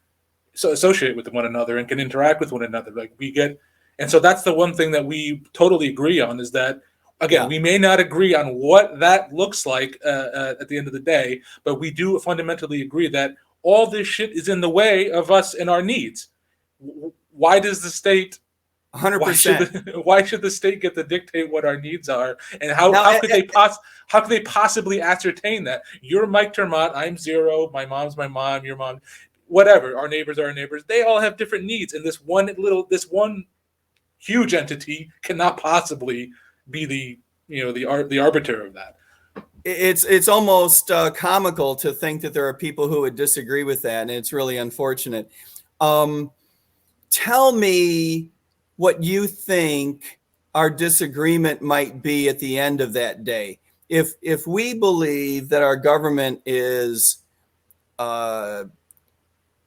associate with one another and can interact with one another. And so that's the one thing that we totally agree on, is that, again, we may not agree on what that looks like at the end of the day, but we do fundamentally agree that all this shit is in the way of us and our needs. Why does the state? 100%. Why should the state get to dictate what our needs are? And how could they possibly ascertain that? You're Mike Termott, I'm Zero, my mom's my mom, your mom, whatever. Our neighbors are our neighbors. They all have different needs, and this one huge entity cannot possibly be the arbiter of that. It's almost comical to think that there are people who would disagree with that, and it's really unfortunate. Tell me what you think our disagreement might be at the end of that day. If we believe that our government is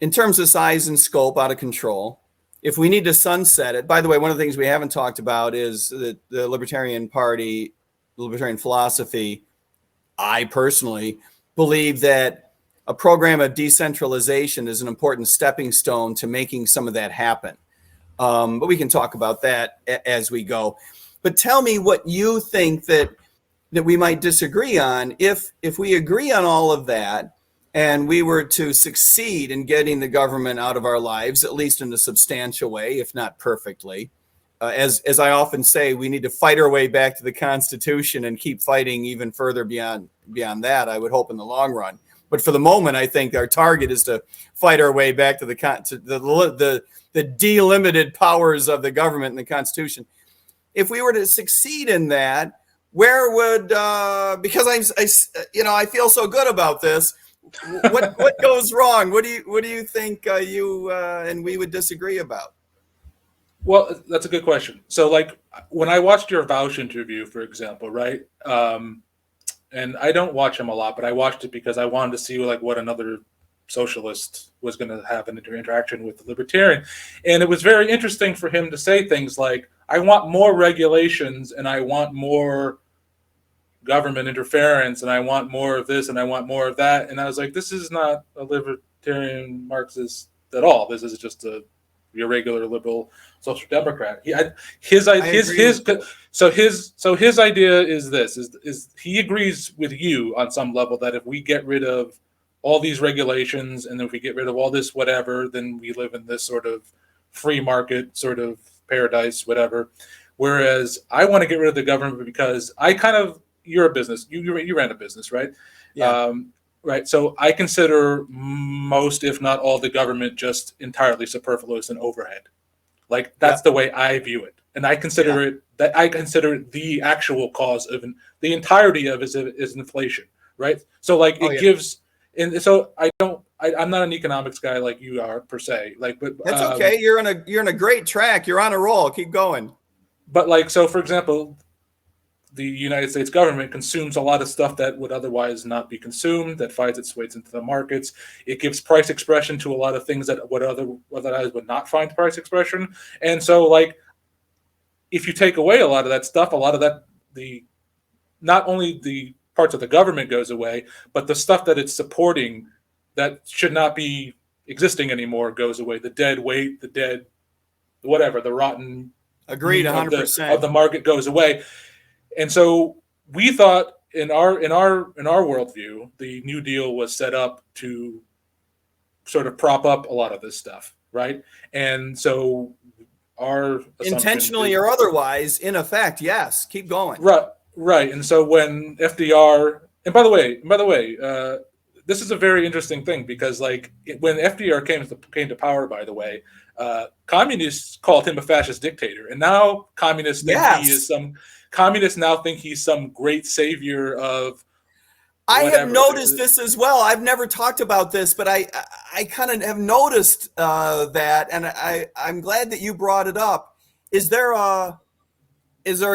in terms of size and scope, out of control. If we need to sunset it, by the way, one of the things we haven't talked about is that the Libertarian Party, the Libertarian philosophy, I personally believe that a program of decentralization is an important stepping stone to making some of that happen. But we can talk about that as we go. But tell me what you think that we might disagree on. If we agree on all of that, and we were to succeed in getting the government out of our lives, at least in a substantial way, if not perfectly, as I often say, we need to fight our way back to the Constitution and keep fighting even further beyond that, I would hope, in the long run. But for the moment, I think our target is to fight our way back to the delimited powers of the government and the Constitution. If we were to succeed in that, where would because I feel so good about this, what goes wrong? What do you think you and we would disagree about? Well, that's a good question. So, like, when I watched your Vaush interview, for example, right? And I don't watch him a lot, but I watched it because I wanted to see like what another socialist was going to have an interaction with the libertarian. And it was very interesting for him to say things like, I want more regulations and I want more government interference and I want more of this and I want more of that. And I was like, this is not a libertarian Marxist at all. This is just your regular liberal social democrat. His idea is this: is he agrees with you on some level that if we get rid of all these regulations and if we get rid of all this whatever, then we live in this sort of free market sort of paradise, whatever. Whereas I want to get rid of the government because you're a business. You ran a business, right? Yeah. Right. So I consider most, if not all, the government just entirely superfluous and overhead. Like that's the way I view it. And I consider it the actual cause of the entirety of is inflation. Right. So like gives. And so I'm not an economics guy like you are per se. Like, but that's okay. You're in a great track. You're on a roll. Keep going. But like, so for example, the United States government consumes a lot of stuff that would otherwise not be consumed, that finds its way into the markets. It gives price expression to a lot of things that would otherwise would not find price expression. And so, like, if you take away a lot of that stuff, a lot of that, not only the parts of the government goes away, but the stuff that it's supporting that should not be existing anymore goes away. The dead weight, the rotten. Agreed, 100%. Of the market goes away. And so we thought in our worldview, the New Deal was set up to sort of prop up a lot of this stuff, right? And so our intentionally or otherwise, in effect, yes. Keep going. Right. And so when FDR, and by the way, this is a very interesting thing because like when FDR came to power, by the way, communists called him a fascist dictator, and now communists think he's some great savior of. I have noticed this as well. I've never talked about this, but I kind of have noticed that, and I'm glad that you brought it up. Is there a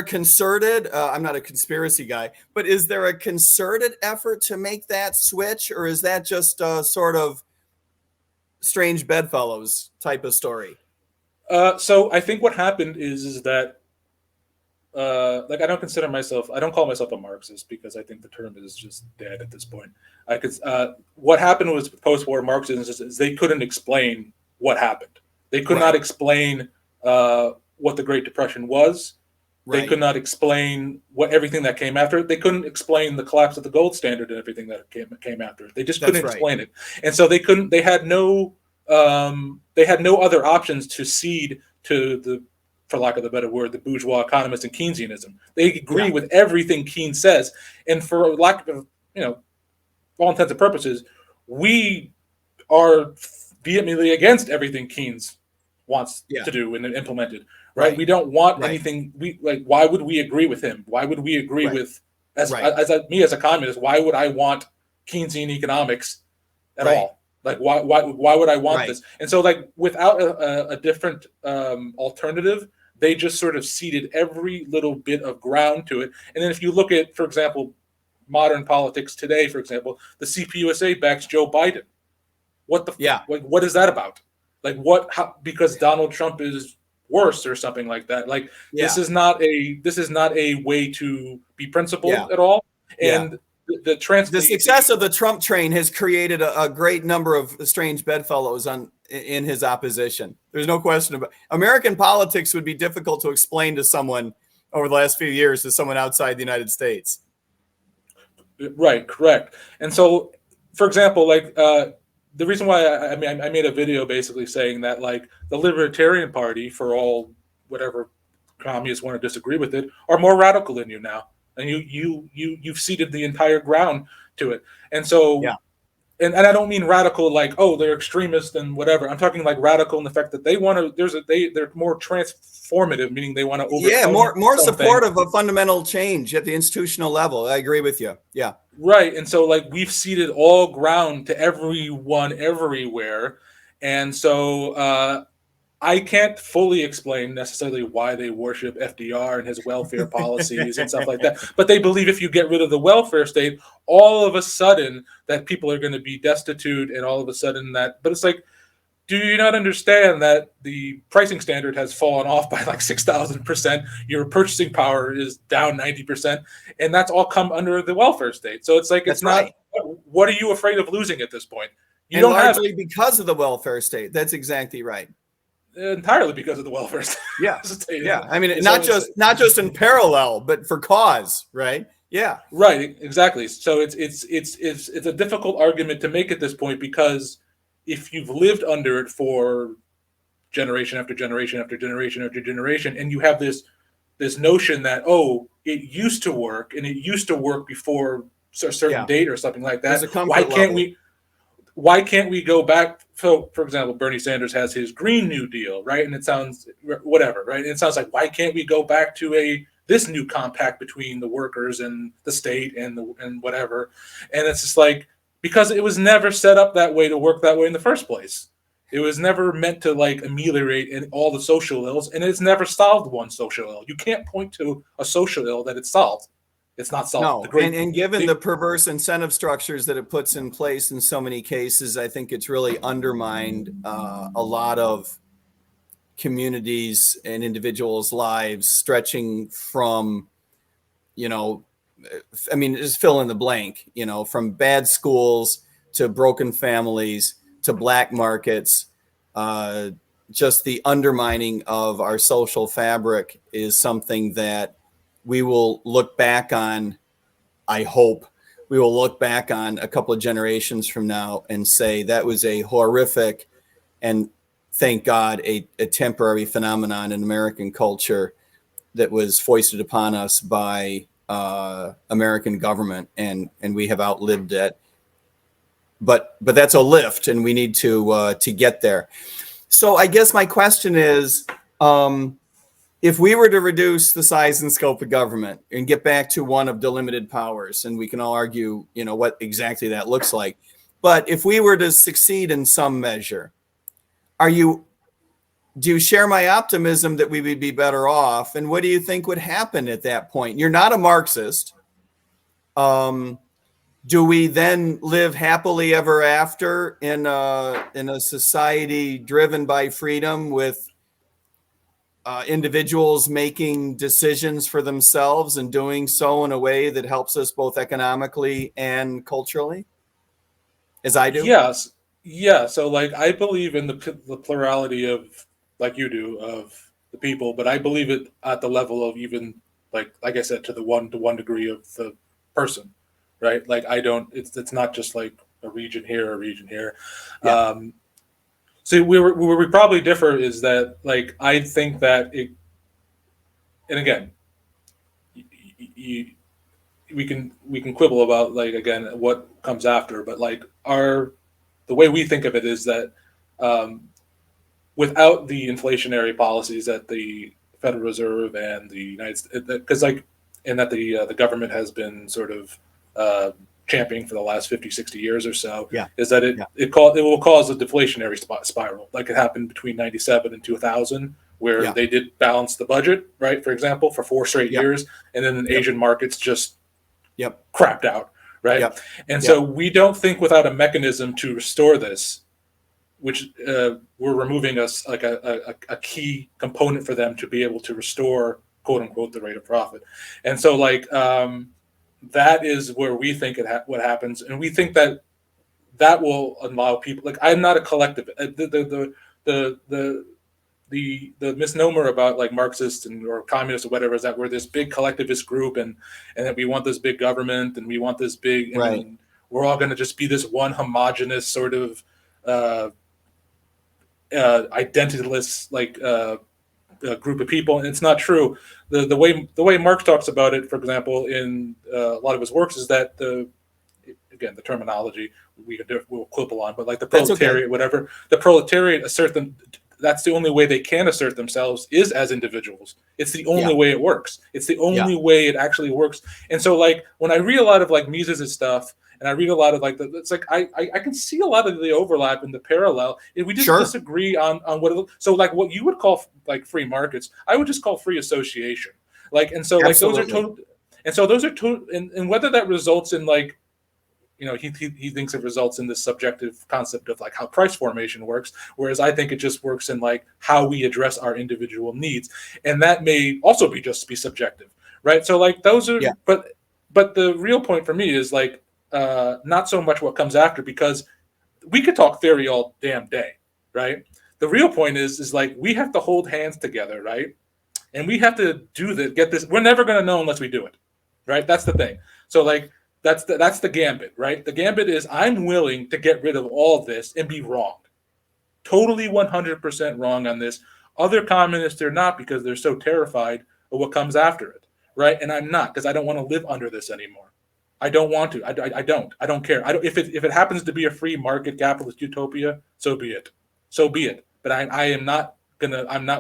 concerted? I'm not a conspiracy guy, but is there a concerted effort to make that switch, or is that just a sort of strange bedfellows type of story? So I think what happened is that. Like I don't call myself a Marxist because I think the term is just dead at this point. What happened was post-war Marxism is they couldn't explain what happened. They could not explain what the Great Depression was. They could not explain everything that came after it. They couldn't explain the collapse of the gold standard and everything that came after it. They just couldn't explain it. And so they had no other options to cede to the, for lack of a better word, the bourgeois economists and Keynesianism. They agree with everything Keynes says. And for lack of, all intents and purposes, we are vehemently against everything Keynes wants to do and implemented. Right? We don't want anything. Why would we agree with him? Why would we agree with, me as a communist, why would I want Keynesian economics at all? Like, why would I want this? And so, like, without a different alternative, they just sort of ceded every little bit of ground to it. And then if you look at, for example, modern politics today, for example, the CPUSA backs Joe Biden. What the Yeah. like? What is that about? Like what? How, because Donald Trump is worse or something like that. Like Yeah. this is not a way to be principled Yeah. at all. Yeah. And The success of the Trump train has created a great number of strange bedfellows in his opposition. There's no question about it. American politics would be difficult to explain to someone over the last few years to someone outside the United States. Right, correct. And so, for example, like the reason why I made a video basically saying that like the Libertarian Party, for all whatever communists want to disagree with it, are more radical than you now, and you've ceded the entire ground to it. And so, Yeah. and I don't mean radical like, oh, they're extremist and whatever. I'm talking like radical in the fact that they want to. They're more transformative, meaning they want to overcome. Yeah, more something. supportive of fundamental change at the institutional level. I agree with you. Yeah. Right. And so like we've ceded all ground to everyone everywhere. And so I can't fully explain necessarily why they worship FDR and his welfare policies and stuff like that. But they believe if you get rid of the welfare state, all of a sudden that people are going to be destitute and all of a sudden that, but it's like, do you not understand that the pricing standard has fallen off by like 6,000%? Your purchasing power is down 90%, and that's all come under the welfare state. So it's like, it's not, right. What are you afraid of losing at this point? You and don't largely have because of the welfare state. That's exactly right. Entirely because of the welfare state. Yeah. state. Yeah. I mean, not just in parallel, but for cause, right? Yeah. Right. Exactly. So it's a difficult argument to make at this point because if you've lived under it for generation after generation after generation after generation, and you have this notion that, oh, it used to work and it used to work before a certain date or something like that. Why can't we go back? So, for example, Bernie Sanders has his Green New Deal, right? And it sounds whatever, right? And it sounds like, why can't we go back to this new compact between the workers and the state and whatever? And it's just like, because it was never set up that way to work that way in the first place. It was never meant to like ameliorate all the social ills, and it's never solved one social ill. You can't point to a social ill that it's solved. It's not solved. No, and given the perverse incentive structures that it puts in place in so many cases, I think it's really undermined a lot of communities and individuals' lives, stretching from, I mean, just fill in the blank, from bad schools to broken families to black markets. Just the undermining of our social fabric is something that we will look back on. I hope we will look back on a couple of generations from now and say that was a horrific and, thank God, a temporary phenomenon in American culture that was foisted upon us by American government, and we have outlived it. But that's a lift, and we need to get there. So I guess my question is, if we were to reduce the size and scope of government and get back to one of delimited powers, and we can all argue, what exactly that looks like, but if we were to succeed in some measure, do you share my optimism that we would be better off? And what do you think would happen at that point? You're not a Marxist. Do we then live happily ever after in a society driven by freedom with individuals making decisions for themselves and doing so in a way that helps us both economically and culturally, as I do? Yes. Yeah. So like, I believe in the plurality of, like you do, of the people, but I believe it at the level of even like I said, to the one degree of the person, right? Like it's not just like a region here, a region here. Yeah. So where we probably differ is that, like, I think that it, and again, we can quibble about, like, again, what comes after, but like the way we think of it is that without the inflationary policies that the Federal Reserve and the United States, because like, and that the government has been sort of championing for the last 50, 60 years or so, is that it will cause a deflationary spiral, like it happened between 97 and 2000, where they did balance the budget, right, for example, for 4 straight years, and then the Asian markets just crapped out, right? And so we don't think without a mechanism to restore this, which we're removing us like a key component for them to be able to restore, quote unquote, the rate of profit. And so like that is where we think what happens, and we think that that will allow people. Like, I'm not a collective. The misnomer about like Marxists or communists or whatever is that we're this big collectivist group, and that we want this big government, and we want this big, Right. and we're all going to just be this one homogenous sort of identityless group of people. And it's not true. The way Marx talks about it, for example, in a lot of his works, is that the terminology we'll quibble on, but like the proletariat, okay, whatever, the proletariat assert them. That's the only way they can assert themselves is as individuals. It's the only way it works. It's the only way it actually works. And so like when I read a lot of like Mises' stuff, and I read a lot of like it's like I can see a lot of the overlap and the parallel. And we just disagree on what so like what you would call like free markets, I would just call free association. Like, and so like those are total, and so those are total, and whether that results in like, you know, he thinks it results in this subjective concept of like how price formation works, whereas I think it just works in like how we address our individual needs, and that may also be subjective, right? So like those are, but the real point for me is like not so much what comes after, because we could talk theory all damn day, right? The real point is like we have to hold hands together, right? And we have to get this. We're never going to know unless we do it, right? That's the thing. So like. That's the gambit, right? The gambit is I'm willing to get rid of all of this and be wrong. Totally 100% wrong on this. Other communists are not, because they're so terrified of what comes after it, right? And I'm not, because I don't want to live under this anymore. I don't want to. I don't care. If it happens to be a free market capitalist utopia, so be it. So be it. But I'm not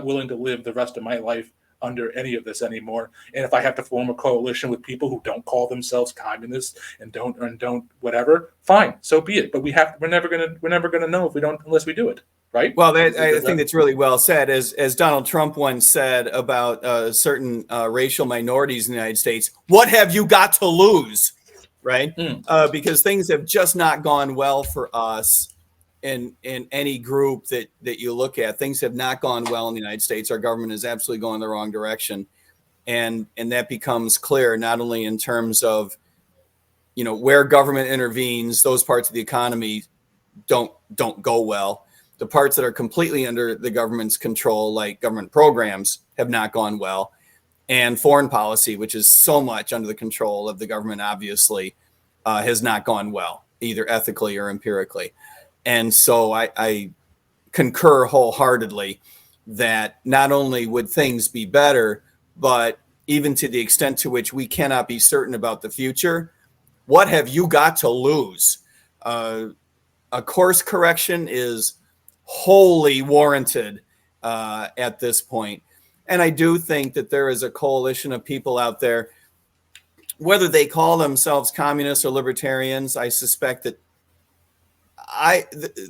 willing to live the rest of my life under any of this anymore. And if I have to form a coalition with people who don't call themselves communists and don't whatever, fine, so be it. But we're never gonna know if we don't, unless we do it, right? Well, I think that's really well said. As Donald Trump once said about certain racial minorities in the United States, what have you got to lose, right? Because things have just not gone well for us. In any group that you look at, things have not gone well in the United States. Our government is absolutely going the wrong direction, and that becomes clear not only in terms of, you know, where government intervenes, those parts of the economy don't go well. The parts that are completely under the government's control, like government programs, have not gone well, and foreign policy, which is so much under the control of the government, obviously, has not gone well, either ethically or empirically. And so I concur wholeheartedly that not only would things be better, but even to the extent to which we cannot be certain about the future, what have you got to lose? A course correction is wholly warranted at this point. And I do think that there is a coalition of people out there, whether they call themselves communists or libertarians. I suspect that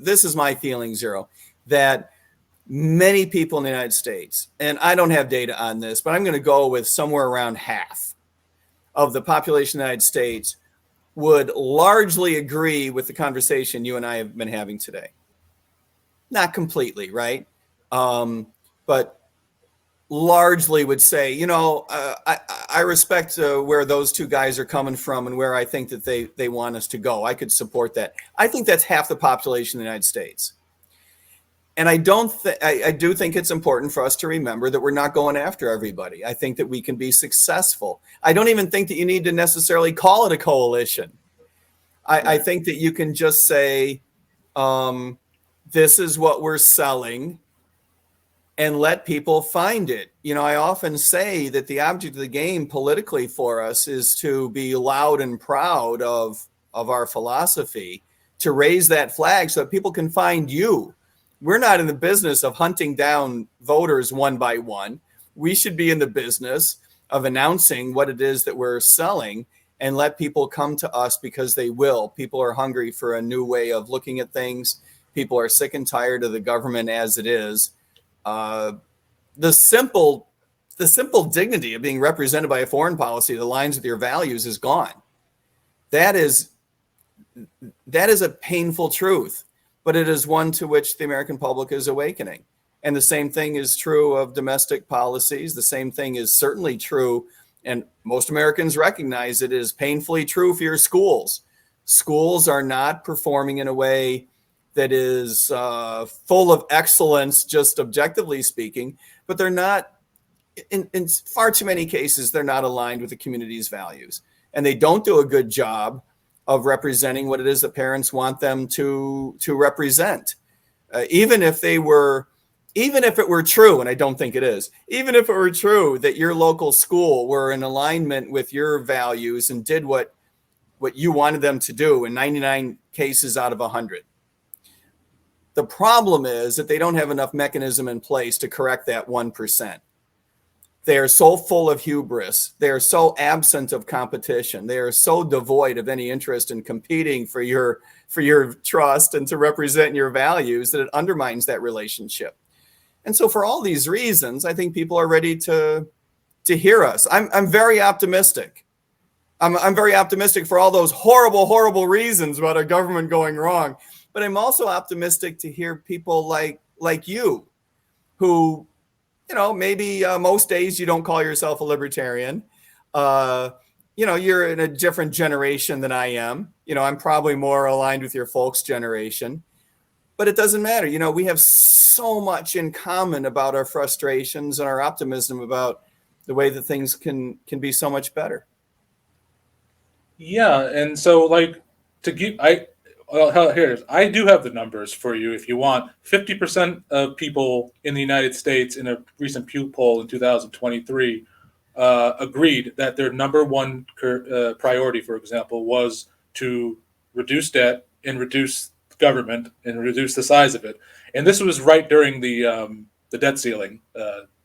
this is my feeling, Zero, that many people in the United States, and I don't have data on this, but I'm going to go with somewhere around half of the population of the United States would largely agree with the conversation you and I have been having today. Not completely, right? But largely would say, you know, I respect where those two guys are coming from and where I think that they want us to go. I could support that. I think that's half the population of the United States. And I do think it's important for us to remember that we're not going after everybody. I think that we can be successful. I don't even think that you need to necessarily call it a coalition. I think that you can just say, this is what we're selling, and let people find it. You know, I often say that the object of the game politically for us is to be loud and proud of our philosophy, to raise that flag so that people can find you. We're not in the business of hunting down voters one by one. We should be in the business of announcing what it is that we're selling and let people come to us, because they will. People are hungry for a new way of looking at things. People are sick and tired of the government as it is. The simple dignity of being represented by a foreign policy that aligns with your values is gone. That is a painful truth. but it is one to which the American public is awakening. And the same thing is true of domestic policies. The same thing is certainly true, and most Americans recognize it is painfully true for your schools. Schools are not performing in a way that is full of excellence, just objectively speaking, but they're not, in far too many cases, they're not aligned with the community's values. And they don't do a good job of representing what it is that parents want them to represent. Even if it were true, and I don't think it is, even if it were true that your local school were in alignment with your values and did what you wanted them to do in 99 cases out of 100. The problem is that they don't have enough mechanism in place to correct that 1%. They are so full of hubris. They are so absent of competition. They are so devoid of any interest in competing for your trust and to represent your values that it undermines that relationship. And so for all these reasons, I think people are ready to hear us. I'm very optimistic. I'm very optimistic for all those horrible reasons about our government going wrong. But I'm also optimistic to hear people like you, who, maybe most days you don't call yourself a libertarian. You're in a different generation than I am. I'm probably more aligned with your folks' generation. But it doesn't matter. We have so much in common about our frustrations and our optimism about the way that things can be so much better. Yeah, and so I do have the numbers for you if you want. 50% of people in the United States in a recent Pew poll in 2023 agreed that their number one priority, for example, was to reduce debt and reduce government and reduce the size of it. And this was right during the debt ceiling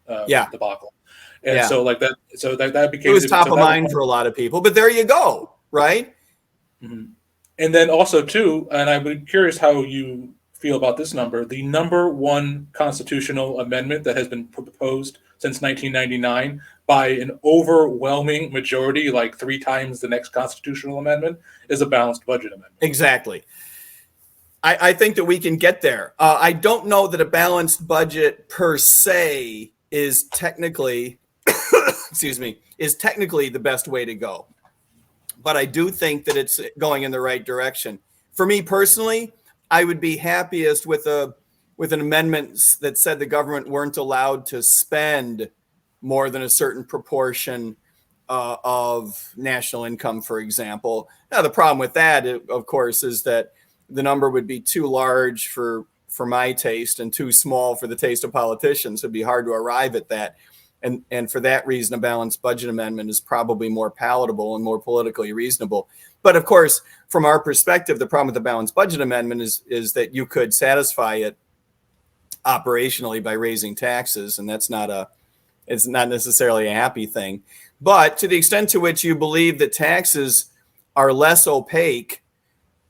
debacle. And that became, it was top of mind for a lot of people. But there you go, right? Mm-hmm. And then also too, and I'm curious how you feel about this number, the number one constitutional amendment that has been proposed since 1999 by an overwhelming majority, like 3 times the next constitutional amendment, is a balanced budget amendment. Exactly. I think that we can get there. I don't know that a balanced budget per se is technically, the best way to go. But I do think that it's going in the right direction. For me personally, I would be happiest with an amendment that said the government weren't allowed to spend more than a certain proportion of national income, for example. Now, the problem with that, of course, is that the number would be too large for my taste and too small for the taste of politicians. It'd be hard to arrive at that. And for that reason, a balanced budget amendment is probably more palatable and more politically reasonable. But of course, from our perspective, the problem with the balanced budget amendment is that you could satisfy it operationally by raising taxes, and it's not necessarily a happy thing. But to the extent to which you believe that taxes are less opaque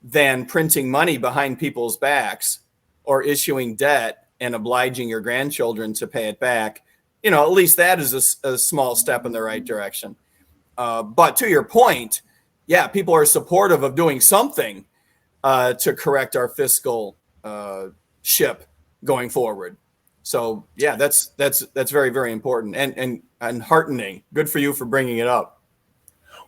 than printing money behind people's backs or issuing debt and obliging your grandchildren to pay it back, at least that is a small step in the right direction. But to your point, yeah, people are supportive of doing something to correct our fiscal ship going forward. So yeah, that's very, very important and heartening. Good for you for bringing it up.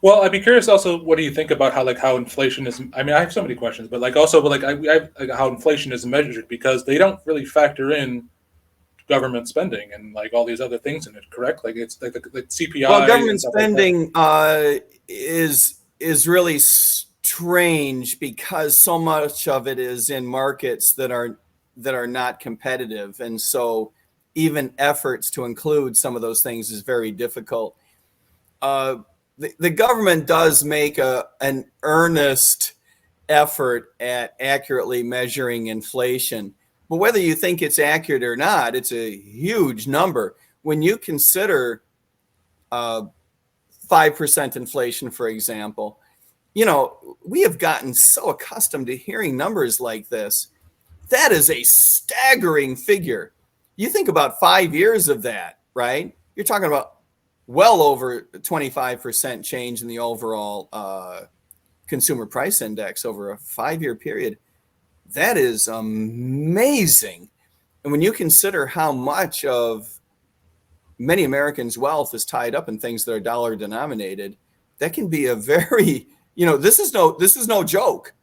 Well, I'd be curious also, what do you think about how inflation is? I mean, I have so many questions, but how inflation is measured, because they don't really factor in government spending and all these other things in it, correct? It's like CPI. Well, government spending is really strange because so much of it is in markets that are not competitive, and so even efforts to include some of those things is very difficult. The government does make an earnest effort at accurately measuring inflation. But whether you think it's accurate or not, it's a huge number. When you consider 5% inflation, for example, we have gotten so accustomed to hearing numbers like this. That is a staggering figure. You think about 5 years of that, right? You're talking about well over 25% change in the overall consumer price index over a 5-year period. That is amazing. And when you consider how much of many Americans' wealth is tied up in things that are dollar denominated, that can be a very, this is no joke.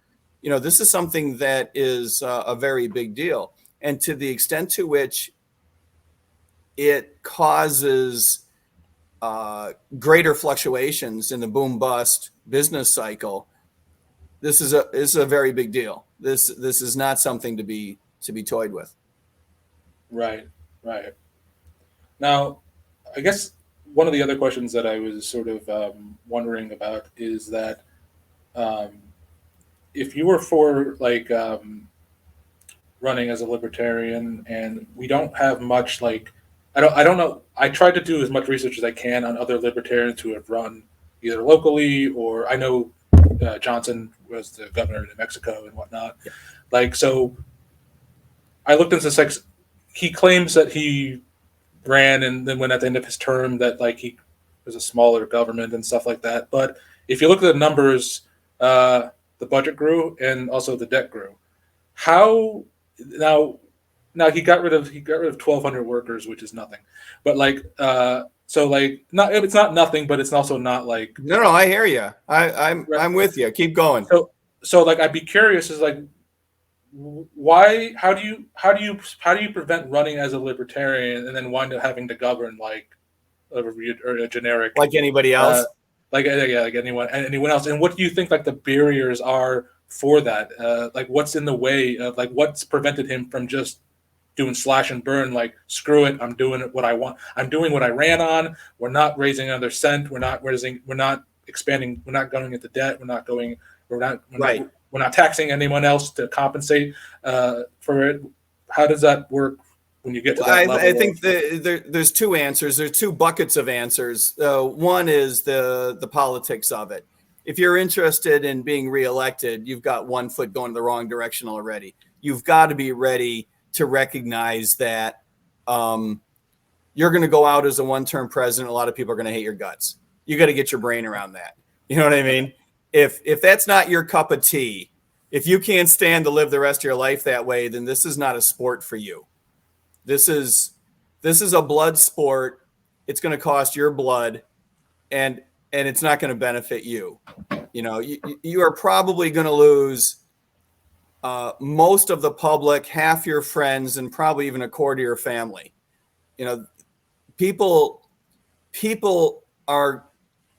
This is something that is a very big deal. And to the extent to which it causes greater fluctuations in the boom bust business cycle, this is a very big deal. This is not something to be toyed with. Right, right. Now, I guess one of the other questions that I was sort of wondering about is that um, if you were for like running as a libertarian, and we don't have much like I don't know. I tried to do as much research as I can on other libertarians who have run either locally, or I know Johnson was the governor of New Mexico and whatnot. Yeah. Like, so I looked into sex. He claims that he ran and then when at the end of his term that like he was a smaller government and stuff like that. But if you look at the numbers, the budget grew and also the debt grew. How now he got rid of 1,200 workers, which is nothing. But like so like not it's not nothing, but it's also not like No, I hear you. I'm with you. Keep going. So like I'd be curious is like why how do you prevent running as a libertarian and then wind up having to govern like a generic Like anybody else? like anyone else, and what do you think like the barriers are for that, like what's in the way of like what's prevented him from just doing slash and burn, like screw it, I'm doing what I want, I'm doing what I ran on, we're not raising another cent, we're not expanding, we're not going into debt, we're not taxing anyone else to compensate for it. How does that work when you get to that level? I think there's two answers. There's two buckets of answers. One is the politics of it. If you're interested in being reelected, you've got one foot going the wrong direction already. You've got to be ready to recognize that you're going to go out as a one-term president. A lot of people are going to hate your guts. You got to get your brain around that. You know what I mean? If that's not your cup of tea, if you can't stand to live the rest of your life that way, then this is not a sport for you. This is a blood sport. It's going to cost your blood, and it's not going to benefit you. You are probably going to lose most of the public, half your friends, and probably even a quarter of your family. People are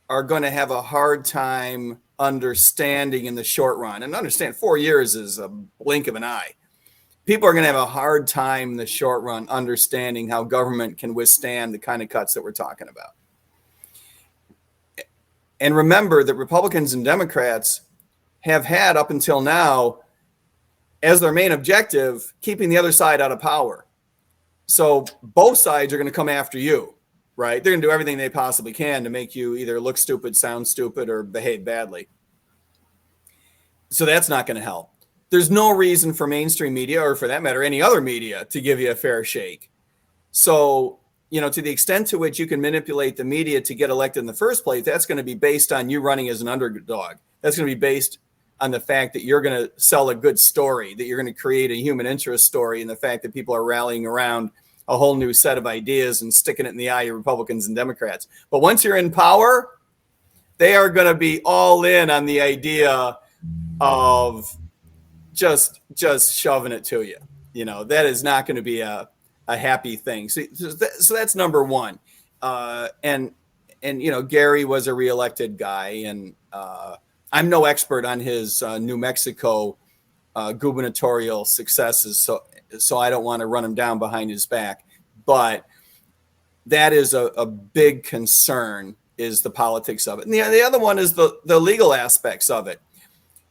going to have a hard time understanding in the short run. And understand 4 years is a blink of an eye. People are going to have a hard time in the short run understanding how government can withstand the kind of cuts that we're talking about. And remember that Republicans and Democrats have had up until now as their main objective keeping the other side out of power. So both sides are going to come after you, right? They're going to do everything they possibly can to make you either look stupid, sound stupid, or behave badly. So that's not going to help. There's no reason for mainstream media, or for that matter, any other media, to give you a fair shake. So, to the extent to which you can manipulate the media to get elected in the first place, that's going to be based on you running as an underdog. That's going to be based on the fact that you're going to sell a good story, that you're going to create a human interest story, and the fact that people are rallying around a whole new set of ideas and sticking it in the eye of Republicans and Democrats. But once you're in power, they are going to be all in on the idea of just shoving it to you. That is not going to be a happy thing. So that's number one. And Gary was a reelected guy, and I'm no expert on his New Mexico gubernatorial successes, so I don't want to run him down behind his back. But that is a big concern, is the politics of it. And the other one is the legal aspects of it.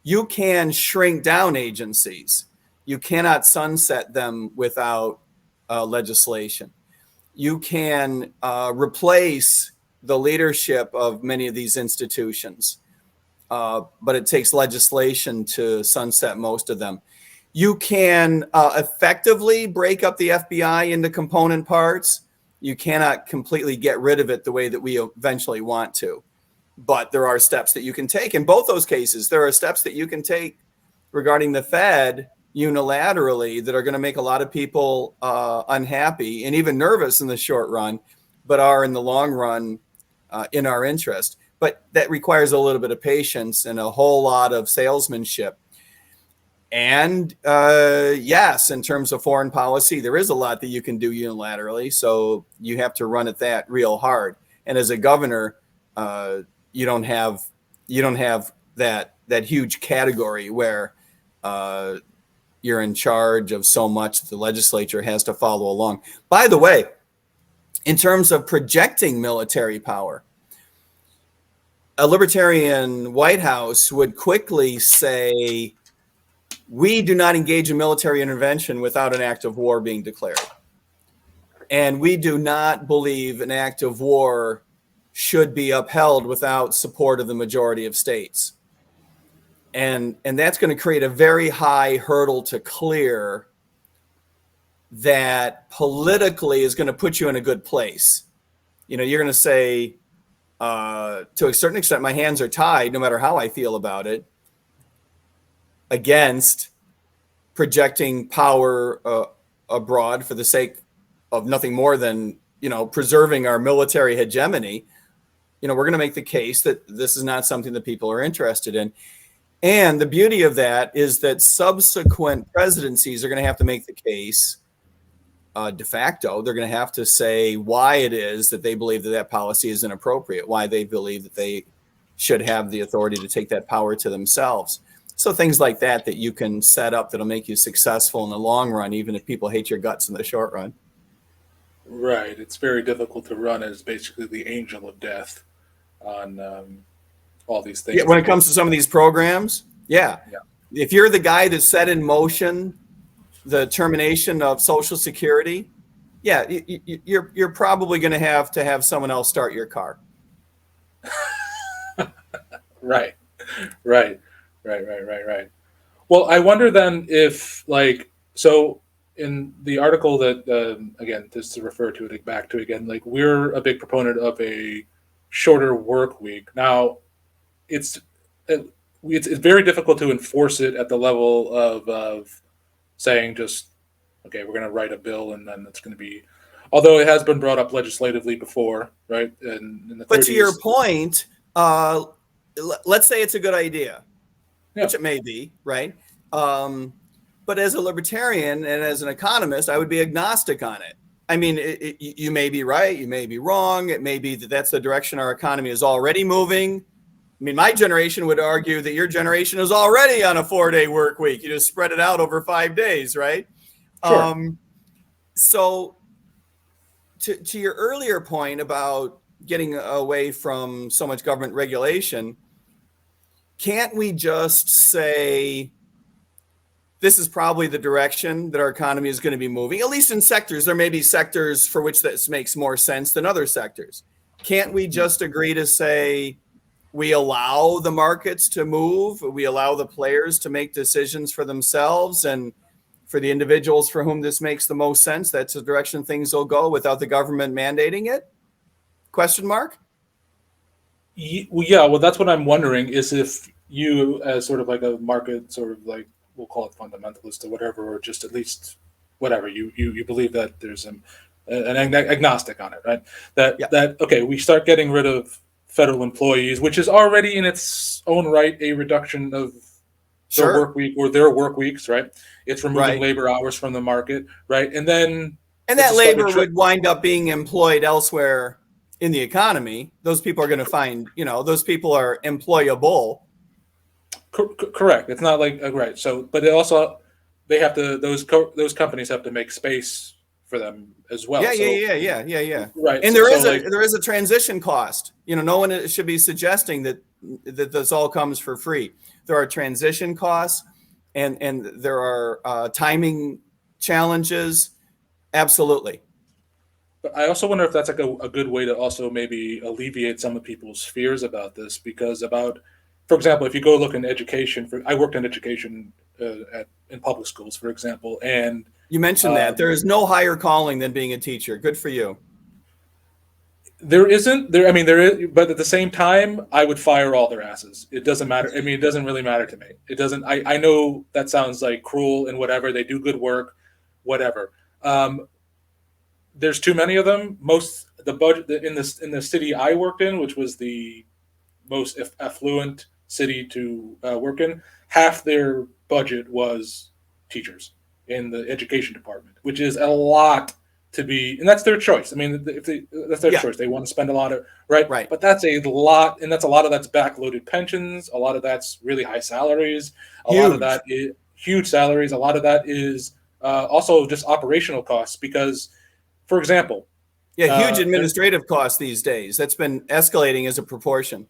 You can shrink down agencies. You cannot sunset them without legislation. You can replace the leadership of many of these institutions, but it takes legislation to sunset most of them. You can effectively break up the FBI into component parts. You cannot completely get rid of it the way that we eventually want to. But there are steps that you can take. In both those cases, there are steps that you can take regarding the Fed unilaterally that are going to make a lot of people unhappy and even nervous in the short run, but are in the long run in our interest. But that requires a little bit of patience and a whole lot of salesmanship. And yes, in terms of foreign policy, there is a lot that you can do unilaterally. So you have to run at that real hard. And as a governor, you don't have that huge category where you're in charge of so much that the legislature has to follow along. By the way, in terms of projecting military power, a libertarian White House would quickly say, we do not engage in military intervention without an act of war being declared. And we do not believe an act of war should be upheld without support of the majority of states. And that's going to create a very high hurdle to clear that politically is going to put you in a good place. You know, you're going to say, to a certain extent, my hands are tied, no matter how I feel about it, against projecting power abroad for the sake of nothing more than, preserving our military hegemony. We're going to make the case that this is not something that people are interested in. And the beauty of that is that subsequent presidencies are going to have to make the case de facto. They're going to have to say why it is that they believe that policy is inappropriate, why they believe that they should have the authority to take that power to themselves. So things like that you can set up that'll make you successful in the long run, even if people hate your guts in the short run. Right. It's very difficult to run as basically the angel of death on all these things. Yeah, when it comes to some of these programs, yeah. If you're the guy that set in motion the termination of Social Security, you're probably going to have someone else start your car. Right. Well, I wonder then if, so in the article that, again, just to refer to it back to again, we're a big proponent of a shorter work week. Now, it's very difficult to enforce it at the level of saying just, okay, we're going to write a bill and then it's going to be, although it has been brought up legislatively before, right? In the 30s. But to your point, let's say it's a good idea, which it may be, right? But as a libertarian and as an economist, I would be agnostic on it. I mean, you may be right, you may be wrong. It may be that that's the direction our economy is already moving. I mean, my generation would argue that your generation is already on a 4-day work week. You just spread it out over 5 days, right? Sure. So to your earlier point about getting away from so much government regulation, can't we just say this is probably the direction that our economy is going to be moving, at least in sectors? There may be sectors for which this makes more sense than other sectors. Can't we just agree to say we allow the markets to move, we allow the players to make decisions for themselves, and for the individuals for whom this makes the most sense, that's the direction things will go without the government mandating it? Question mark? Yeah, well, that's what I'm wondering is if you, as sort of like a market, sort of like, we'll call it fundamentalist or whatever, or just at least whatever, you believe that there's an agnostic on it, right? That okay, we start getting rid of federal employees, which is already in its own right a reduction of their work week or their work weeks, right? It's removing labor hours from the market, right? And that labor would wind up being employed elsewhere in the economy. Those people are going to find, those people are employable. Correct. It's not like right. So, but they have to. Those companies have to make space for them as well. Yeah. Right. And there is a transition cost. No one should be suggesting that this all comes for free. There are transition costs, and there are timing challenges. Absolutely. But I also wonder if that's like a good way to also maybe alleviate some of people's fears about this, because for example, if you go look in education, I worked in education in public schools, for example, and you mentioned that there is no higher calling than being a teacher. Good for you. There isn't there. I mean, there is, but at the same time, I would fire all their asses. It doesn't matter. I mean, it doesn't really matter to me. It doesn't. I know that sounds like cruel and whatever. They do good work, whatever. There's too many of them. Most the budget in the city I worked in, which was the most affluent city to work in, half their budget was teachers in the education department, which is a lot to be, and that's their choice. I mean, if they, that's their Yeah. choice. They want to spend a lot of right, Right. but that's a lot, and that's a lot of that's backloaded pensions. A lot of that's really high salaries. A lot of Huge. that is huge salaries. A lot of that is also just operational costs because, for example, Yeah, huge there's administrative costs these days. That's been escalating as a proportion.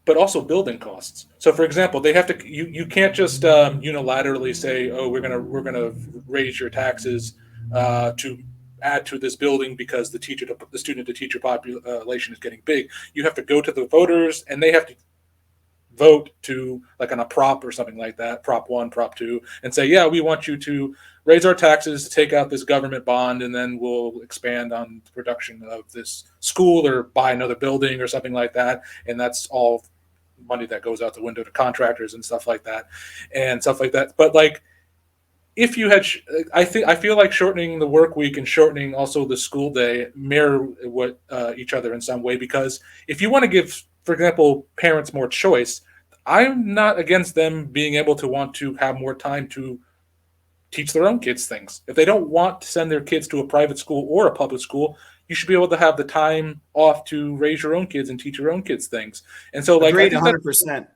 but also building costs. So, for example, they have to. You can't just unilaterally say, "Oh, we're gonna raise your taxes to add to this building because the student to teacher population is getting big." You have to go to the voters, and they have to vote to like on a prop or something like that, prop one, prop two, and say, "Yeah, we want you to raise our taxes to take out this government bond, and then we'll expand on the production of this school or buy another building or something like that." And that's all money that goes out the window to contractors and stuff like that and stuff like that. But like if you had I feel like shortening the work week and shortening also the school day mirror what each other in some way, because if you want to give, for example, parents more choice, I'm not against them being able to want to have more time to teach their own kids things. If they don't want to send their kids to a private school or a public school, you should be able to have the time off to raise your own kids and teach your own kids things. And so, like, I Agreed, think that 100%.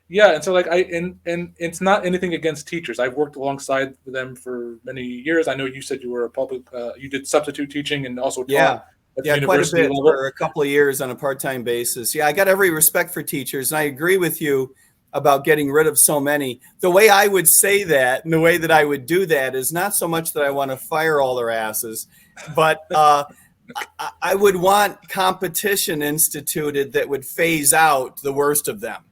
yeah, and so like and it's not anything against teachers. I've worked alongside them for many years. I know you said you were a public, you did substitute teaching and also Yeah. taught at the Yeah, quite a university bit level. for a couple of years on a part-time basis. Yeah, I got every respect for teachers, and I agree with you about getting rid of so many. The way I would say that and the way that I would do that is not so much that I want to fire all their asses, but I would want competition instituted that would phase out the worst of them.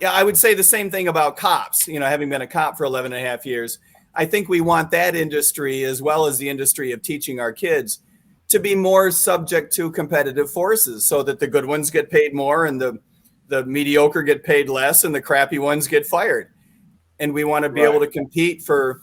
Yeah, I would say the same thing about cops. You know, having been a cop for 11 and a half years, I think we want that industry as well as the industry of teaching our kids to be more subject to competitive forces so that the good ones get paid more and the mediocre get paid less and the crappy ones get fired. And we want to be able to compete for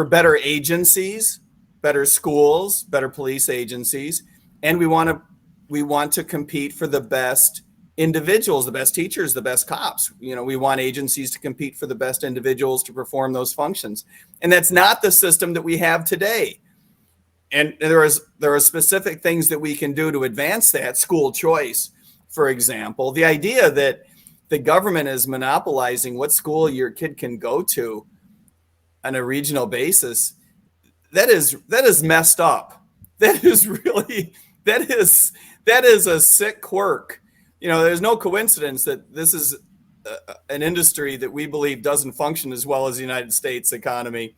better agencies, better schools, better police agencies, and we want to compete for the best individuals, the best teachers, the best cops. You know, we want agencies to compete for the best individuals to perform those functions. And that's not the system that we have today. And there are specific things that we can do to advance that. School choice, for example. The idea that the government is monopolizing what school your kid can go to on a regional basis, that is messed up. That is really that is a sick quirk. You know, there's no coincidence that this is an industry that we believe doesn't function as well as the United States economy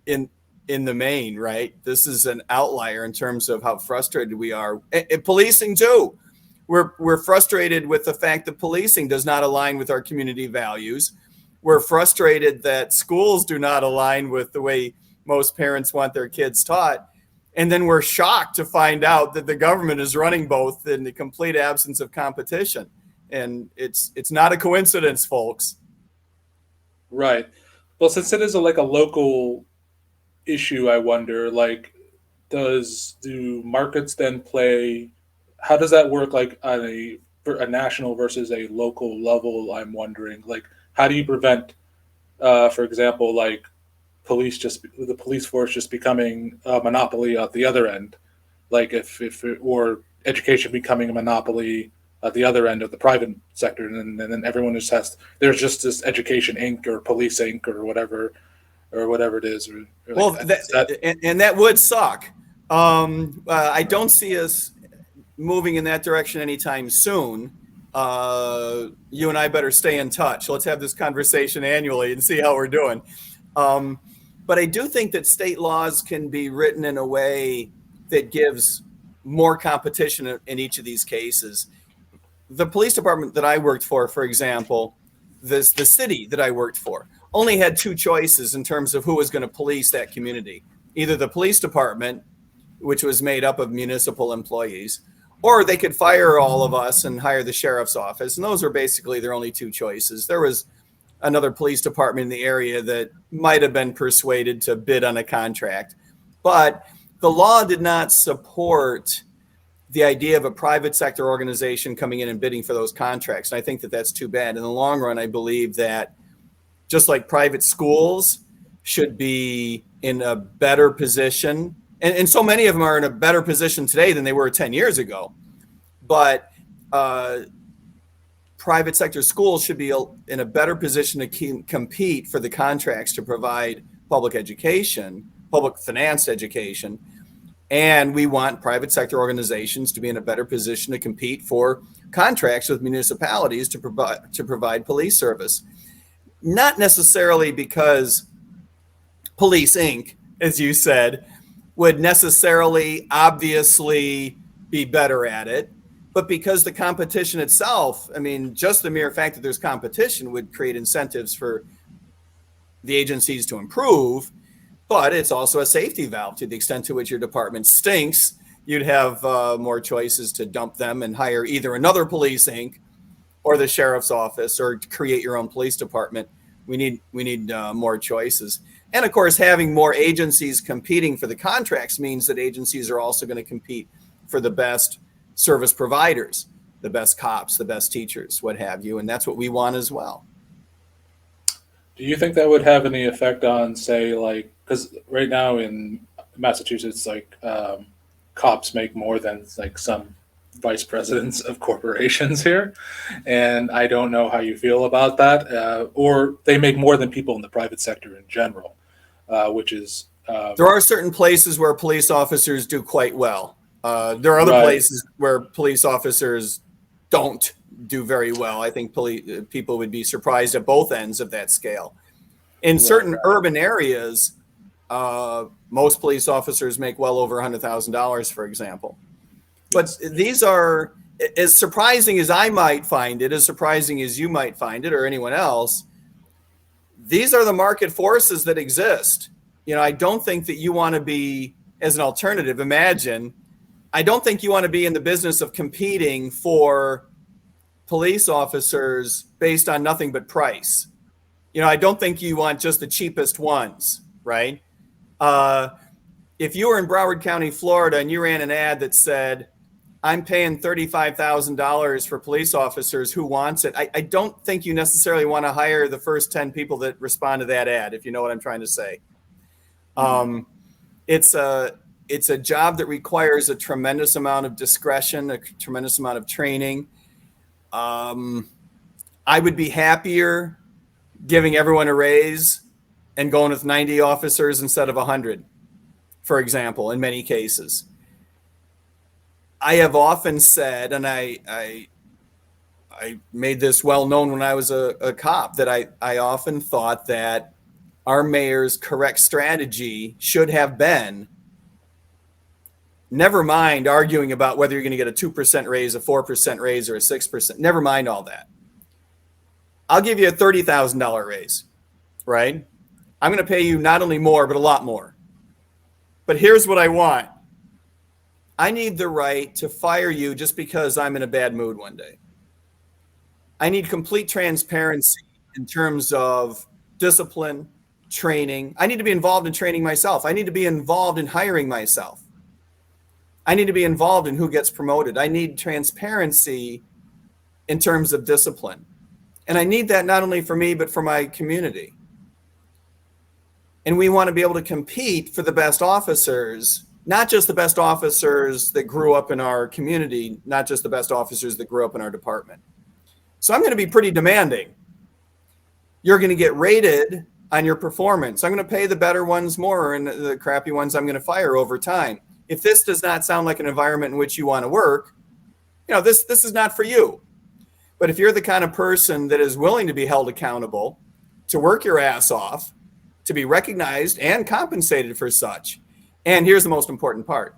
in the main, right? This is an outlier in terms of how frustrated we are. And policing too. We're frustrated with the fact that policing does not align with our community values. We're frustrated that schools do not align with the way most parents want their kids taught. And then we're shocked to find out that the government is running both in the complete absence of competition. And it's not a coincidence, folks. Right. Well, since it is like a local issue, I wonder, like, do markets then play? How does that work, like on a national versus a local level? I'm wondering, like, how do you prevent, for example, like the police force just becoming a monopoly at the other end, like or education becoming a monopoly at the other end of the private sector, and then everyone just there's just this education Inc. or police Inc. or whatever it is. Or Well, like that would suck. I don't see us moving in that direction anytime soon. You and I better stay in touch. Let's have this conversation annually and see how we're doing. But I do think that state laws can be written in a way that gives more competition in each of these cases. The police department that I worked for example, the city that I worked for only had two choices in terms of who was going to police that community. Either the police department which was made up of municipal employees, or they could fire all of us and hire the sheriff's office. And those were basically their only two choices. There was another police department in the area that might have been persuaded to bid on a contract. But the law did not support the idea of a private sector organization coming in and bidding for those contracts. And I think that that's too bad. In the long run, I believe that just like private schools should be in a better position, and so many of them are in a better position today than they were 10 years ago. But private sector schools should be in a better position to compete for the contracts to provide public education, public financed education. And we want private sector organizations to be in a better position to compete for contracts with municipalities to provide police service. Not necessarily because Police Inc., as you said, would necessarily obviously be better at it, but because the competition itself, I mean, just the mere fact that there's competition would create incentives for the agencies to improve. But it's also a safety valve. To the extent to which your department stinks, you'd have more choices to dump them and hire either another Police Inc. or the sheriff's office, or create your own police department. We need more choices. And of course, having more agencies competing for the contracts means that agencies are also going to compete for the best service providers, the best cops, the best teachers, what have you. And that's what we want as well. Do you think that would have any effect on, say, like, because right now in Massachusetts, like, cops make more than like some vice presidents of corporations here, and I don't know how you feel about that, or they make more than people in the private sector in general, which is there are certain places where police officers do quite well. There are other places where police officers don't do very well. I think people would be surprised at both ends of that scale. In certain urban areas, most police officers make well over $100,000, for example. But these are, as surprising as I might find it, as surprising as you might find it, or anyone else, these are the market forces that exist. You know, I don't think that you want to be, as an alternative, I don't think you want to be in the business of competing for police officers based on nothing but price. You know, I don't think you want just the cheapest ones, right? If you were in Broward County, Florida, and you ran an ad that said, I'm paying $35,000 for police officers, who wants it? I don't think you necessarily want to hire the first 10 people that respond to that ad, if you know what I'm trying to say. It's a job that requires a tremendous amount of discretion, a tremendous amount of training. I would be happier giving everyone a raise and going with 90 officers instead of 100, for example, in many cases. I have often said, and I made this well known when I was a cop, that I often thought that our mayor's correct strategy should have been, never mind arguing about whether you're going to get a 2% raise, a 4% raise, or a 6%. Never mind all that. I'll give you a $30,000 raise, right? I'm going to pay you not only more, but a lot more. But here's what I want. I need the right to fire you just because I'm in a bad mood one day. I need complete transparency in terms of discipline, training. I need to be involved in training myself. I need to be involved in hiring myself. I need to be involved in who gets promoted. I need transparency in terms of discipline. And I need that not only for me, but for my community. And we want to be able to compete for the best officers, not just the best officers that grew up in our community, not just the best officers that grew up in our department. So I'm going to be pretty demanding. You're going to get rated on your performance. I'm going to pay the better ones more, and the crappy ones I'm going to fire over time. If this does not sound like an environment in which you want to work, you know, this is not for you. But if you're the kind of person that is willing to be held accountable, to work your ass off, to be recognized and compensated for such, and here's the most important part,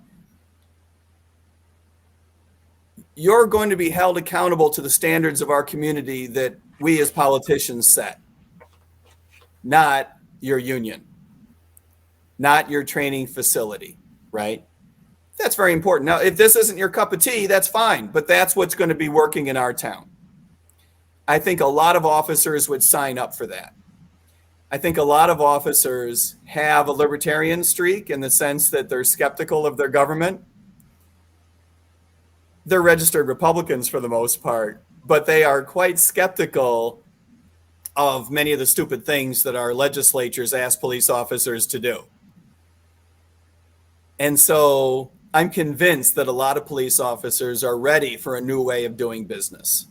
you're going to be held accountable to the standards of our community that we as politicians set, not your union, not your training facility, right? That's very important. Now, if this isn't your cup of tea, that's fine, but that's what's going to be working in our town. I think a lot of officers would sign up for that. I think a lot of officers have a libertarian streak in the sense that they're skeptical of their government. They're registered Republicans for the most part, but they are quite skeptical of many of the stupid things that our legislatures ask police officers to do. And so I'm convinced that a lot of police officers are ready for a new way of doing business.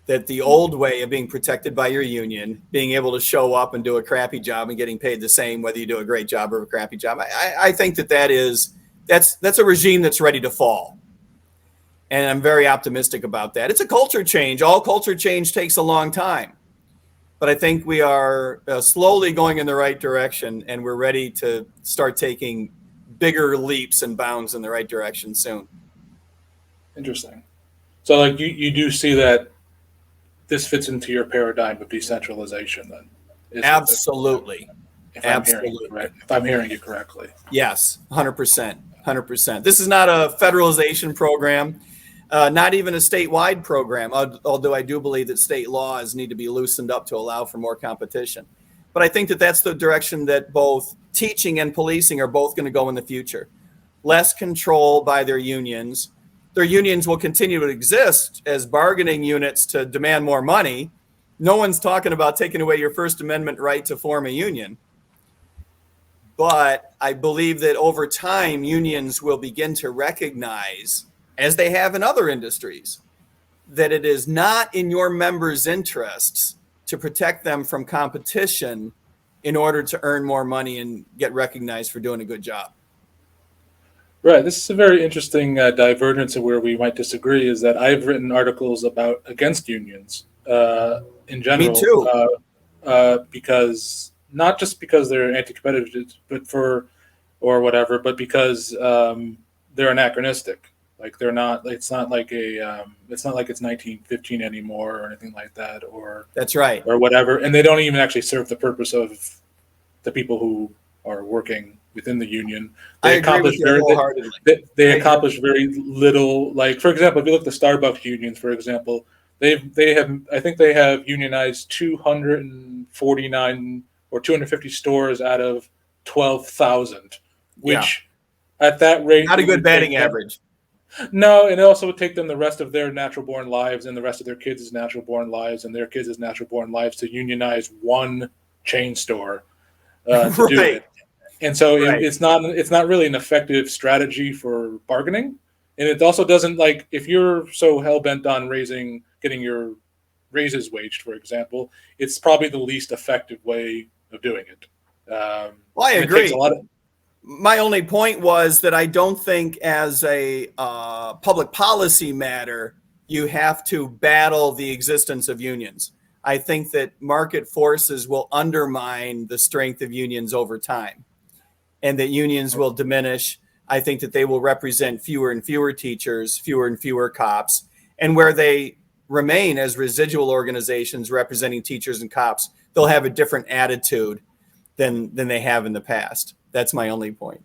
That the old way of being protected by your union, being able to show up and do a crappy job and getting paid the same whether you do a great job or a crappy job, I think that's a regime that's ready to fall. And I'm very optimistic about that. It's a culture change. All culture change takes a long time. But I think we are slowly going in the right direction, and we're ready to start taking bigger leaps and bounds in the right direction soon. Interesting. So like you do see that this fits into your paradigm of decentralization then? Absolutely. If I'm hearing you correctly. Yes, 100%. 100%. This is not a federalization program, not even a statewide program, although I do believe that state laws need to be loosened up to allow for more competition. But I think that that's the direction that both teaching and policing are both going to go in the future. Less control by their unions. Their unions will continue to exist as bargaining units to demand more money. No one's talking about taking away your First Amendment right to form a union. But I believe that over time, unions will begin to recognize, as they have in other industries, that it is not in your members' interests to protect them from competition in order to earn more money and get recognized for doing a good job. Right. This is a very interesting divergence of where we might disagree, is that I've written articles against unions in general. Me too. Because not just because they're anti-competitive, but because they're anachronistic. Like they're not. It's not like it's 1915 anymore or anything like that. Or that's right. Or whatever. And they don't even actually serve the purpose of the people who are working within the union. They accomplish very little. Like, for example, if you look at the Starbucks unions, for example, they have unionized 249 or 250 stores out of 12,000, which at that rate, not a good batting average. No, and it also would take them the rest of their natural-born lives and the rest of their kids' natural-born lives and their kids' natural-born lives to unionize one chain store to do it. And so it's not really an effective strategy for bargaining. And it also doesn't, like, if you're so hell-bent on getting your raises waged, for example, it's probably the least effective way of doing it. Well, I agree. My only point was that I don't think as a public policy matter, you have to battle the existence of unions. I think that market forces will undermine the strength of unions over time, and that unions will diminish. I think that they will represent fewer and fewer teachers, fewer and fewer cops, and where they remain as residual organizations representing teachers and cops, they'll have a different attitude than they have in the past. That's my only point.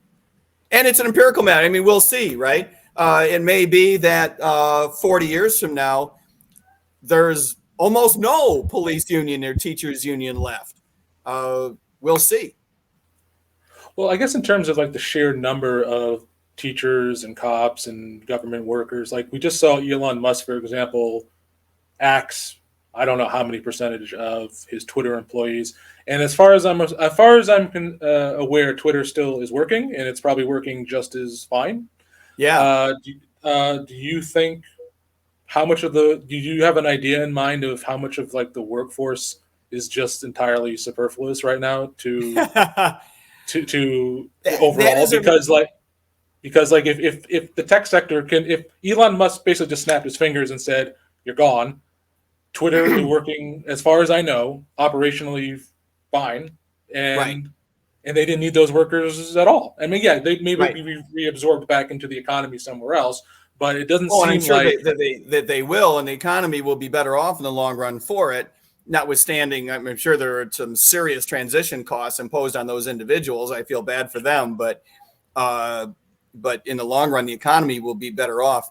And it's an empirical matter. I mean, we'll see, right? It may be that 40 years from now, there's almost no police union or teachers union left. We'll see. Well, I guess in terms of like the sheer number of teachers and cops and government workers, like we just saw Elon Musk, for example, axe I don't know how many percentage of his Twitter employees. And as far as I'm aware, Twitter still is working, and it's probably working just as fine. Yeah. Do you think do you have an idea in mind of how much of like the workforce is just entirely superfluous right now to overall? Because if the tech sector if Elon Musk basically just snapped his fingers and said, "You're gone," Twitter is working, as far as I know, operationally fine, and they didn't need those workers at all. I mean, yeah, they maybe be reabsorbed back into the economy somewhere else, but it doesn't seem I'm sure like that they will, and the economy will be better off in the long run for it. Notwithstanding, I'm sure there are some serious transition costs imposed on those individuals. I feel bad for them, but but in the long run, the economy will be better off.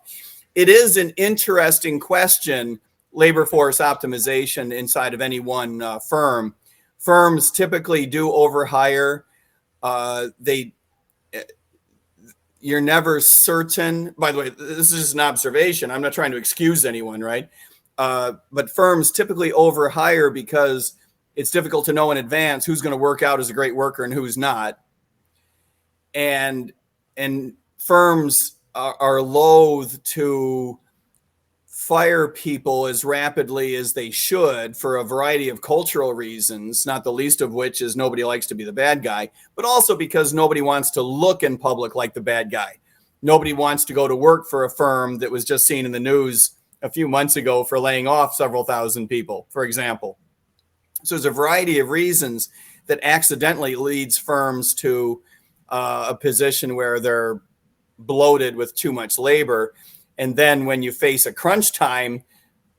It is an interesting question, labor force optimization inside of any one firm. Firms typically do overhire. You're never certain. By the way, this is just an observation. I'm not trying to excuse anyone, right? But firms typically overhire because it's difficult to know in advance who's going to work out as a great worker and who's not. And firms are loath to fire people as rapidly as they should for a variety of cultural reasons, not the least of which is nobody likes to be the bad guy, but also because nobody wants to look in public like the bad guy. Nobody wants to go to work for a firm that was just seen in the news a few months ago for laying off several thousand people, for example. So there's a variety of reasons that accidentally leads firms to a position where they're bloated with too much labor. And then when you face a crunch time,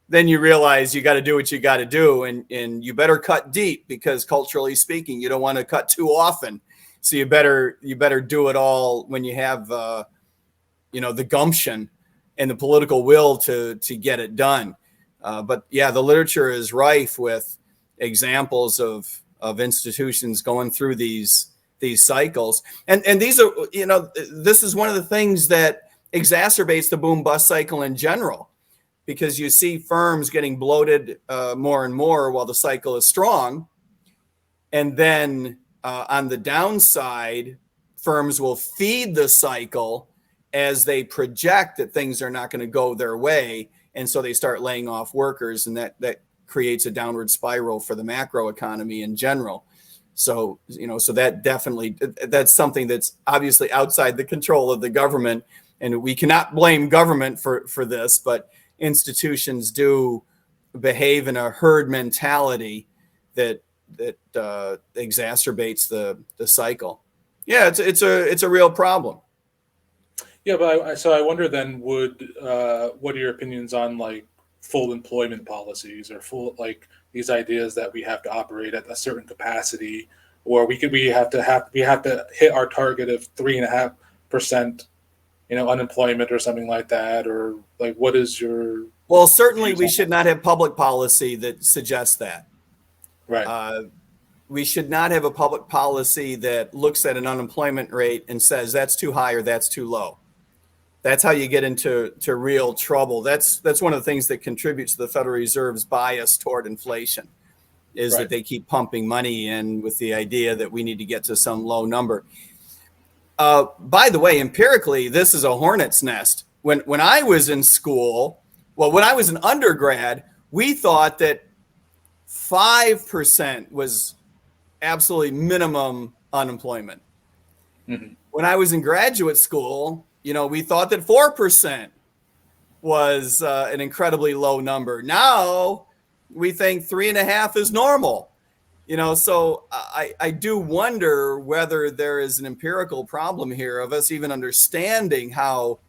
then you realize you got to do what you got to do. And you better cut deep because culturally speaking, you don't want to cut too often. So you better do it all when you have, the gumption and the political will to get it done. But yeah, the literature is rife with examples of institutions going through these cycles. And these are, this is one of the things that exacerbates the boom bust cycle in general, because you see firms getting bloated more and more while the cycle is strong. And then on the downside, firms will feed the cycle as they project that things are not going to go their way. And so they start laying off workers, and that creates a downward spiral for the macro economy in general. So, so that definitely, that's something that's obviously outside the control of the government. And we cannot blame government for this, but institutions do behave in a herd mentality that exacerbates the cycle. Yeah, it's a real problem. Yeah, but I wonder then, what are your opinions on like full employment policies or these ideas that we have to operate at a certain capacity, or we have to hit our target of 3.5%. Unemployment or something like that, or like, what is your? Well, certainly we should not have public policy that suggests that. Right. We should not have a public policy that looks at an unemployment rate and says that's too high or that's too low. That's how you get into real trouble. That's one of the things that contributes to the Federal Reserve's bias toward inflation, is Right. that they keep pumping money in with the idea that we need to get to some low number. By the way, empirically, this is a hornet's nest. When I was in school, when I was an undergrad, we thought that 5% was absolutely minimum unemployment. Mm-hmm. When I was in graduate school, we thought that 4% was an incredibly low number. Now we think 3.5 is normal. So I do wonder whether there is an empirical problem here of us even understanding how,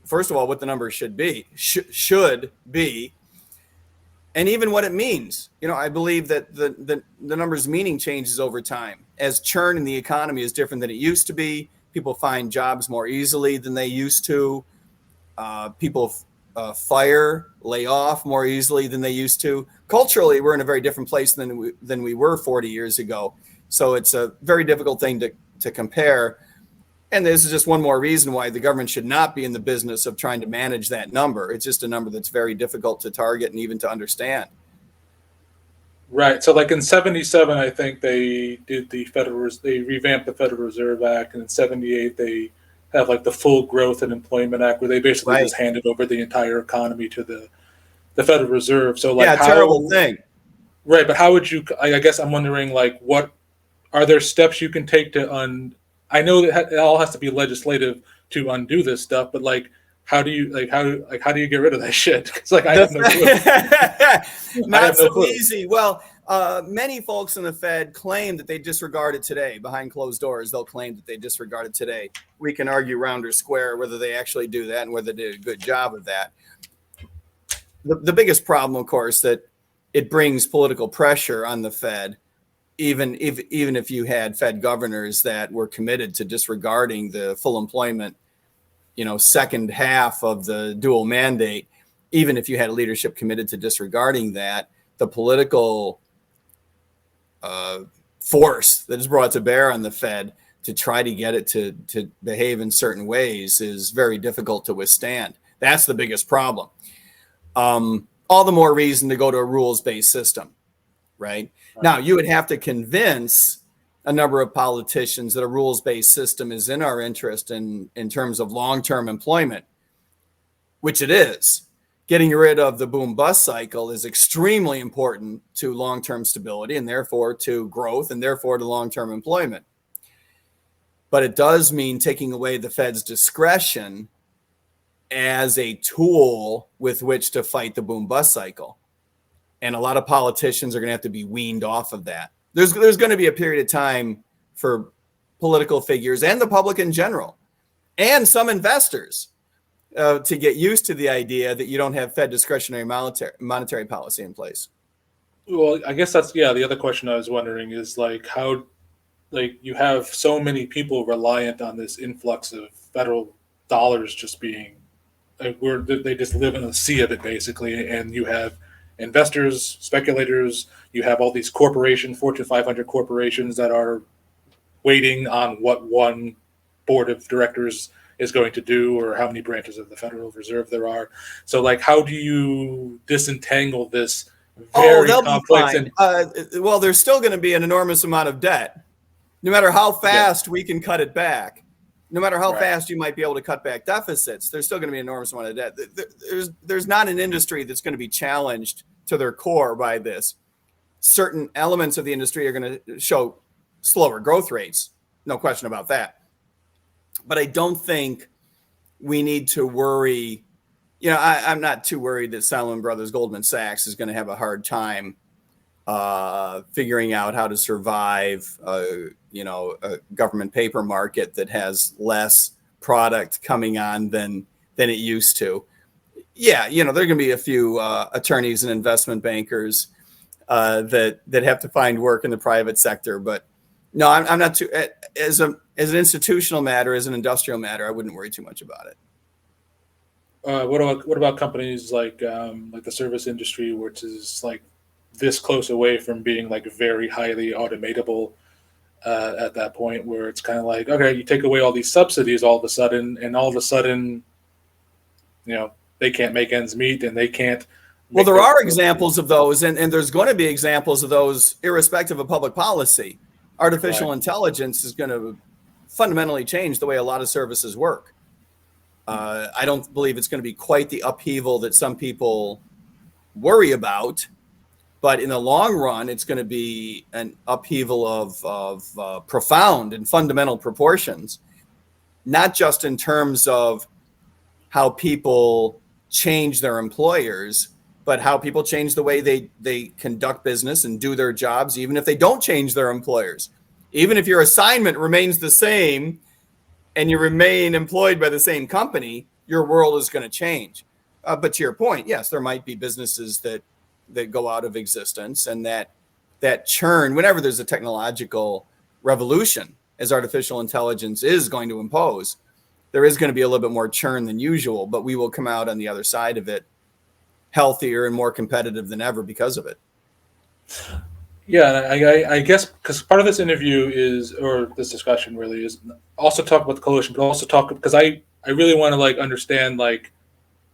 first of all, what the number should be, and even what it means. I believe that the number's meaning changes over time. As churn in the economy is different than it used to be, people find jobs more easily than they used to. People lay off more easily than they used to. Culturally, we're in a very different place than we were 40 years ago. So it's a very difficult thing to compare. And this is just one more reason why the government should not be in the business of trying to manage that number. It's just a number that's very difficult to target and even to understand. Right. So like in 77, I think they did they revamped the Federal Reserve Act, and in 78, they have like the Full Growth and Employment Act, where they basically Right. just handed over the entire economy to the Federal Reserve. So like, terrible thing. Right. But how would you, I guess I'm wondering, like, what are there steps you can take to I know that it all has to be legislative to undo this stuff, but like, how do you get rid of that shit? Because like, I have no clue. Not so easy. Well, many folks in the Fed claim that they disregard it today. Behind closed doors, they'll claim that they disregard it today. We can argue round or square whether they actually do that and whether they did a good job of that. The biggest problem, of course, that it brings political pressure on the Fed even if you had Fed governors that were committed to disregarding the full employment, second half of the dual mandate, even if you had leadership committed to disregarding that, the political force that is brought to bear on the Fed to try to get it to behave in certain ways is very difficult to withstand. That's the biggest problem. All the more reason to go to a rules-based system, right? Now, you would have to convince a number of politicians that a rules-based system is in our interest in terms of long-term employment, which it is. Getting rid of the boom-bust cycle is extremely important to long-term stability and therefore to growth and therefore to long-term employment. But it does mean taking away the Fed's discretion as a tool with which to fight the boom-bust cycle. And a lot of politicians are going to have to be weaned off of that. There's going to be a period of time for political figures and the public in general, and some investors, to get used to the idea that you don't have Fed discretionary monetary policy in place. Well, I guess that's, the other question I was wondering is how, you have so many people reliant on this influx of federal dollars just being, they just live in a sea of it basically, and you have investors, speculators, you have all these corporations, Fortune 500 corporations that are waiting on what one board of directors is going to do or how many branches of the Federal Reserve there are. So how do you disentangle this very complex? Well, there's still going to be an enormous amount of debt, no matter how fast we can cut it back. No matter how fast you might be able to cut back deficits, there's still going to be an enormous amount of debt. There's not an industry that's going to be challenged to their core by this. Certain elements of the industry are going to show slower growth rates, no question about that. But I don't think we need to worry. I'm not too worried that Salomon Brothers Goldman Sachs is going to have a hard time figuring out how to survive, a government paper market that has less product coming on than it used to. Yeah, there are going to be a few attorneys and investment bankers that have to find work in the private sector. But no, I'm not too, as an institutional matter, as an industrial matter, I wouldn't worry too much about it. What about companies like the service industry, which is this close away from being very highly automatable at that point, where it's kind of okay, you take away all these subsidies all of a sudden, they can't make ends meet and they can't. Well, there are examples of those, and there's going to be examples of those irrespective of public policy. Artificial intelligence is going to fundamentally change the way a lot of services work. I don't believe it's going to be quite the upheaval that some people worry about. But in the long run, it's going to be an upheaval of profound and fundamental proportions, not just in terms of how people change their employers, but how people change the way they conduct business and do their jobs, even if they don't change their employers. Even if your assignment remains the same and you remain employed by the same company, your world is going to change. But to your point, yes, there might be businesses that go out of existence, and that churn, whenever there's a technological revolution, as artificial intelligence is going to impose, there is going to be a little bit more churn than usual, but we will come out on the other side of it healthier and more competitive than ever because of it. Yeah, I guess because part of this interview or this discussion really is also talk about the coalition, but also talk because I really want to understand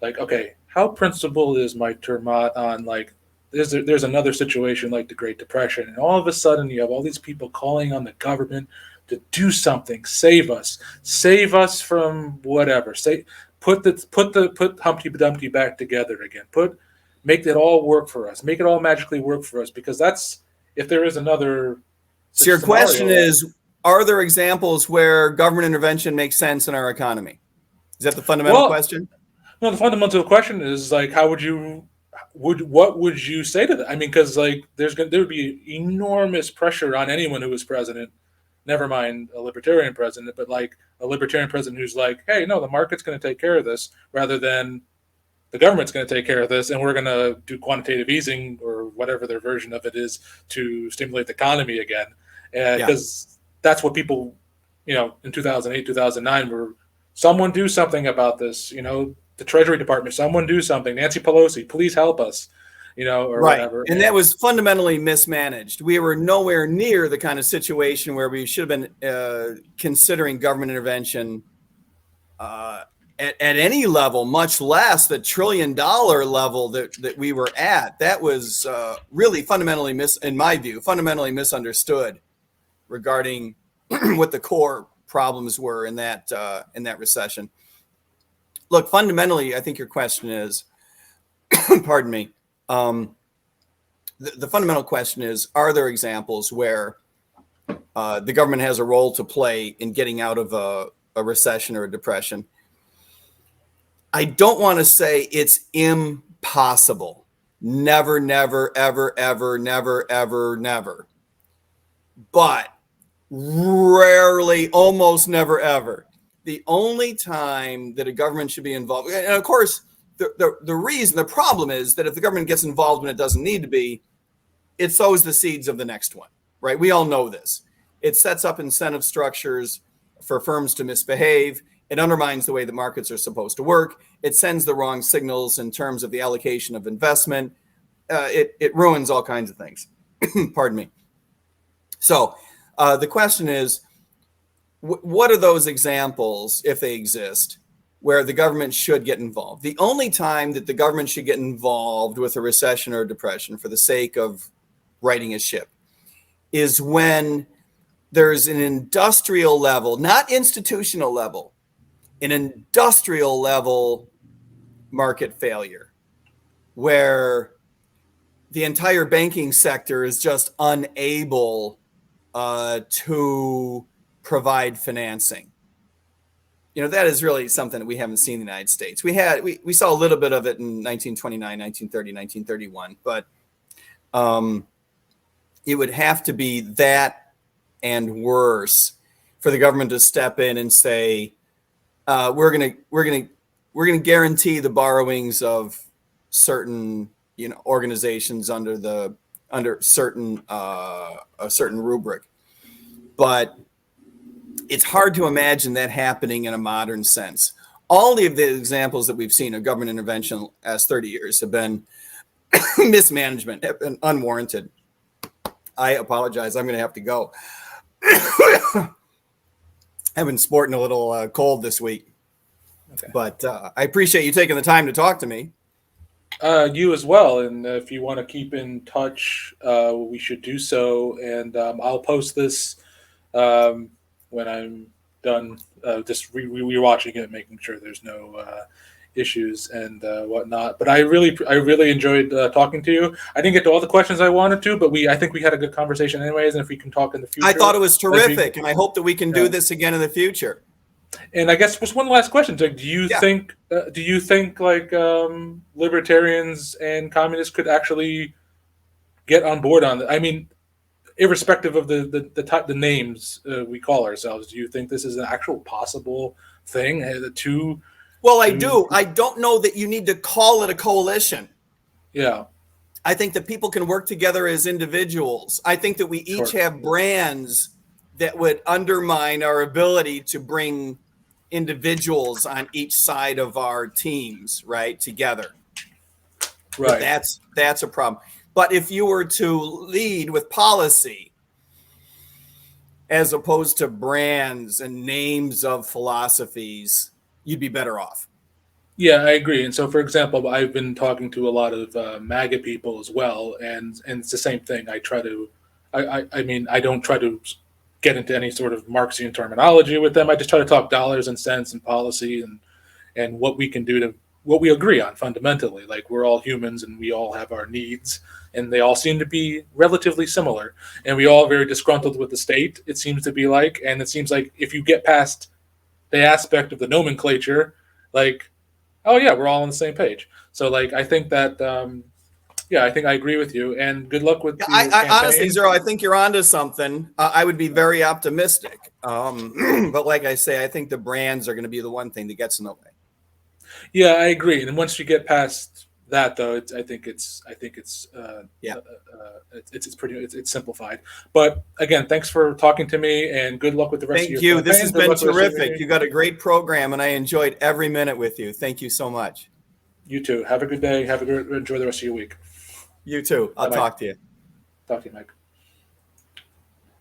okay, how principled is Mike Maat on there's another situation like the Great Depression, and all of a sudden you have all these people calling on the government to do something, save us from whatever. Put Humpty Dumpty back together again. Make it all work for us. Make it all magically work for us, because that's if there is another. So your question is, are there examples where government intervention makes sense in our economy? Is that the fundamental question? No, the fundamental question is what would you say to that? I mean, because there would be enormous pressure on anyone who is president. Never mind a libertarian president, but a libertarian president who's hey, no, the market's going to take care of this, rather than the government's going to take care of this, and we're going to do quantitative easing or whatever their version of it is to stimulate the economy again. Because that's what people, in 2008, 2009 were, someone do something about this, the Treasury Department, someone do something. Nancy Pelosi, please help us, or whatever. And that was fundamentally mismanaged. We were nowhere near the kind of situation where we should have been considering government intervention at any level, much less the $1 trillion level that we were at. That was really fundamentally in my view, fundamentally misunderstood regarding what the core problems were in that recession. Look, fundamentally, I think your question is, pardon me, the fundamental question is, are there examples where the government has a role to play in getting out of a recession or a depression? I don't want to say it's impossible. Never, never, ever, ever, never, ever, never. But rarely, almost never, ever. The only time that a government should be involved, and of course, the problem is that if the government gets involved when it doesn't need to be, it sows the seeds of the next one, right? We all know this. It sets up incentive structures for firms to misbehave. It undermines the way the markets are supposed to work. It sends the wrong signals in terms of the allocation of investment. It ruins all kinds of things. Pardon me. So the question is, what are those examples, if they exist, where the government should get involved? The only time that the government should get involved with a recession or a depression for the sake of righting a ship is when there's an industrial level, not institutional level, an industrial level market failure, where the entire banking sector is just unable to provide financing. That is really something that we haven't seen in the United States. We saw a little bit of it in 1929, 1930, 1931, but it would have to be that and worse for the government to step in and say, we're gonna guarantee the borrowings of certain organizations under a certain rubric, but it's hard to imagine that happening in a modern sense. All of the examples that we've seen of government intervention the last 30 years have been mismanagement, have been unwarranted. I apologize. I'm going to have to go. I've been sporting a little cold this week. Okay. But I appreciate you taking the time to talk to me. You as well. And if you want to keep in touch, we should do so. And I'll post this when I'm done just rewatching it, making sure there's no issues and whatnot. But I really enjoyed talking to you. I didn't get to all the questions I wanted to, but I think we had a good conversation anyways. And if we can talk in the future, I thought it was terrific, and I hope that we can do this again in the future. And I guess just one last question: do you think like libertarians and communists could actually get on board on that? I mean, irrespective of the names we call ourselves, do you think this is an actual possible thing? Well, I do. I don't know that you need to call it a coalition. Yeah. I think that people can work together as individuals. I think that we each have brands that would undermine our ability to bring individuals on each side of our teams, right, together. Right. But that's a problem. But if you were to lead with policy as opposed to brands and names of philosophies, you'd be better off. Yeah, I agree. And so, for example, I've been talking to a lot of MAGA people as well, and it's the same thing. I don't try to get into any sort of Marxian terminology with them. I just try to talk dollars and cents and policy and what we can do to what we agree on fundamentally. Like, we're all humans and we all have our needs, and they all seem to be relatively similar. And we all very disgruntled with the state, it seems to be like. And it seems like if you get past the aspect of the nomenclature, like, oh yeah, we're all on the same page. So like, I think that, I think I agree with you, and good luck with I honestly, Zero, I think you're onto something. I would be very optimistic. But like I say, I think the brands are going to be the one thing that gets in the way. Yeah, I agree. And once you get past that, though, I think it's Yeah. it's simplified. But again, thanks for talking to me, and good luck with the rest of Thank your you. campaign. This has Good been luck with the rest of your terrific. You meeting. got a great program, and I enjoyed every minute with you. Thank you so much. You too. Have a good day. Enjoy the rest of your week. You too. I'll Bye, Mike. talk to you. Talk to you, Mike.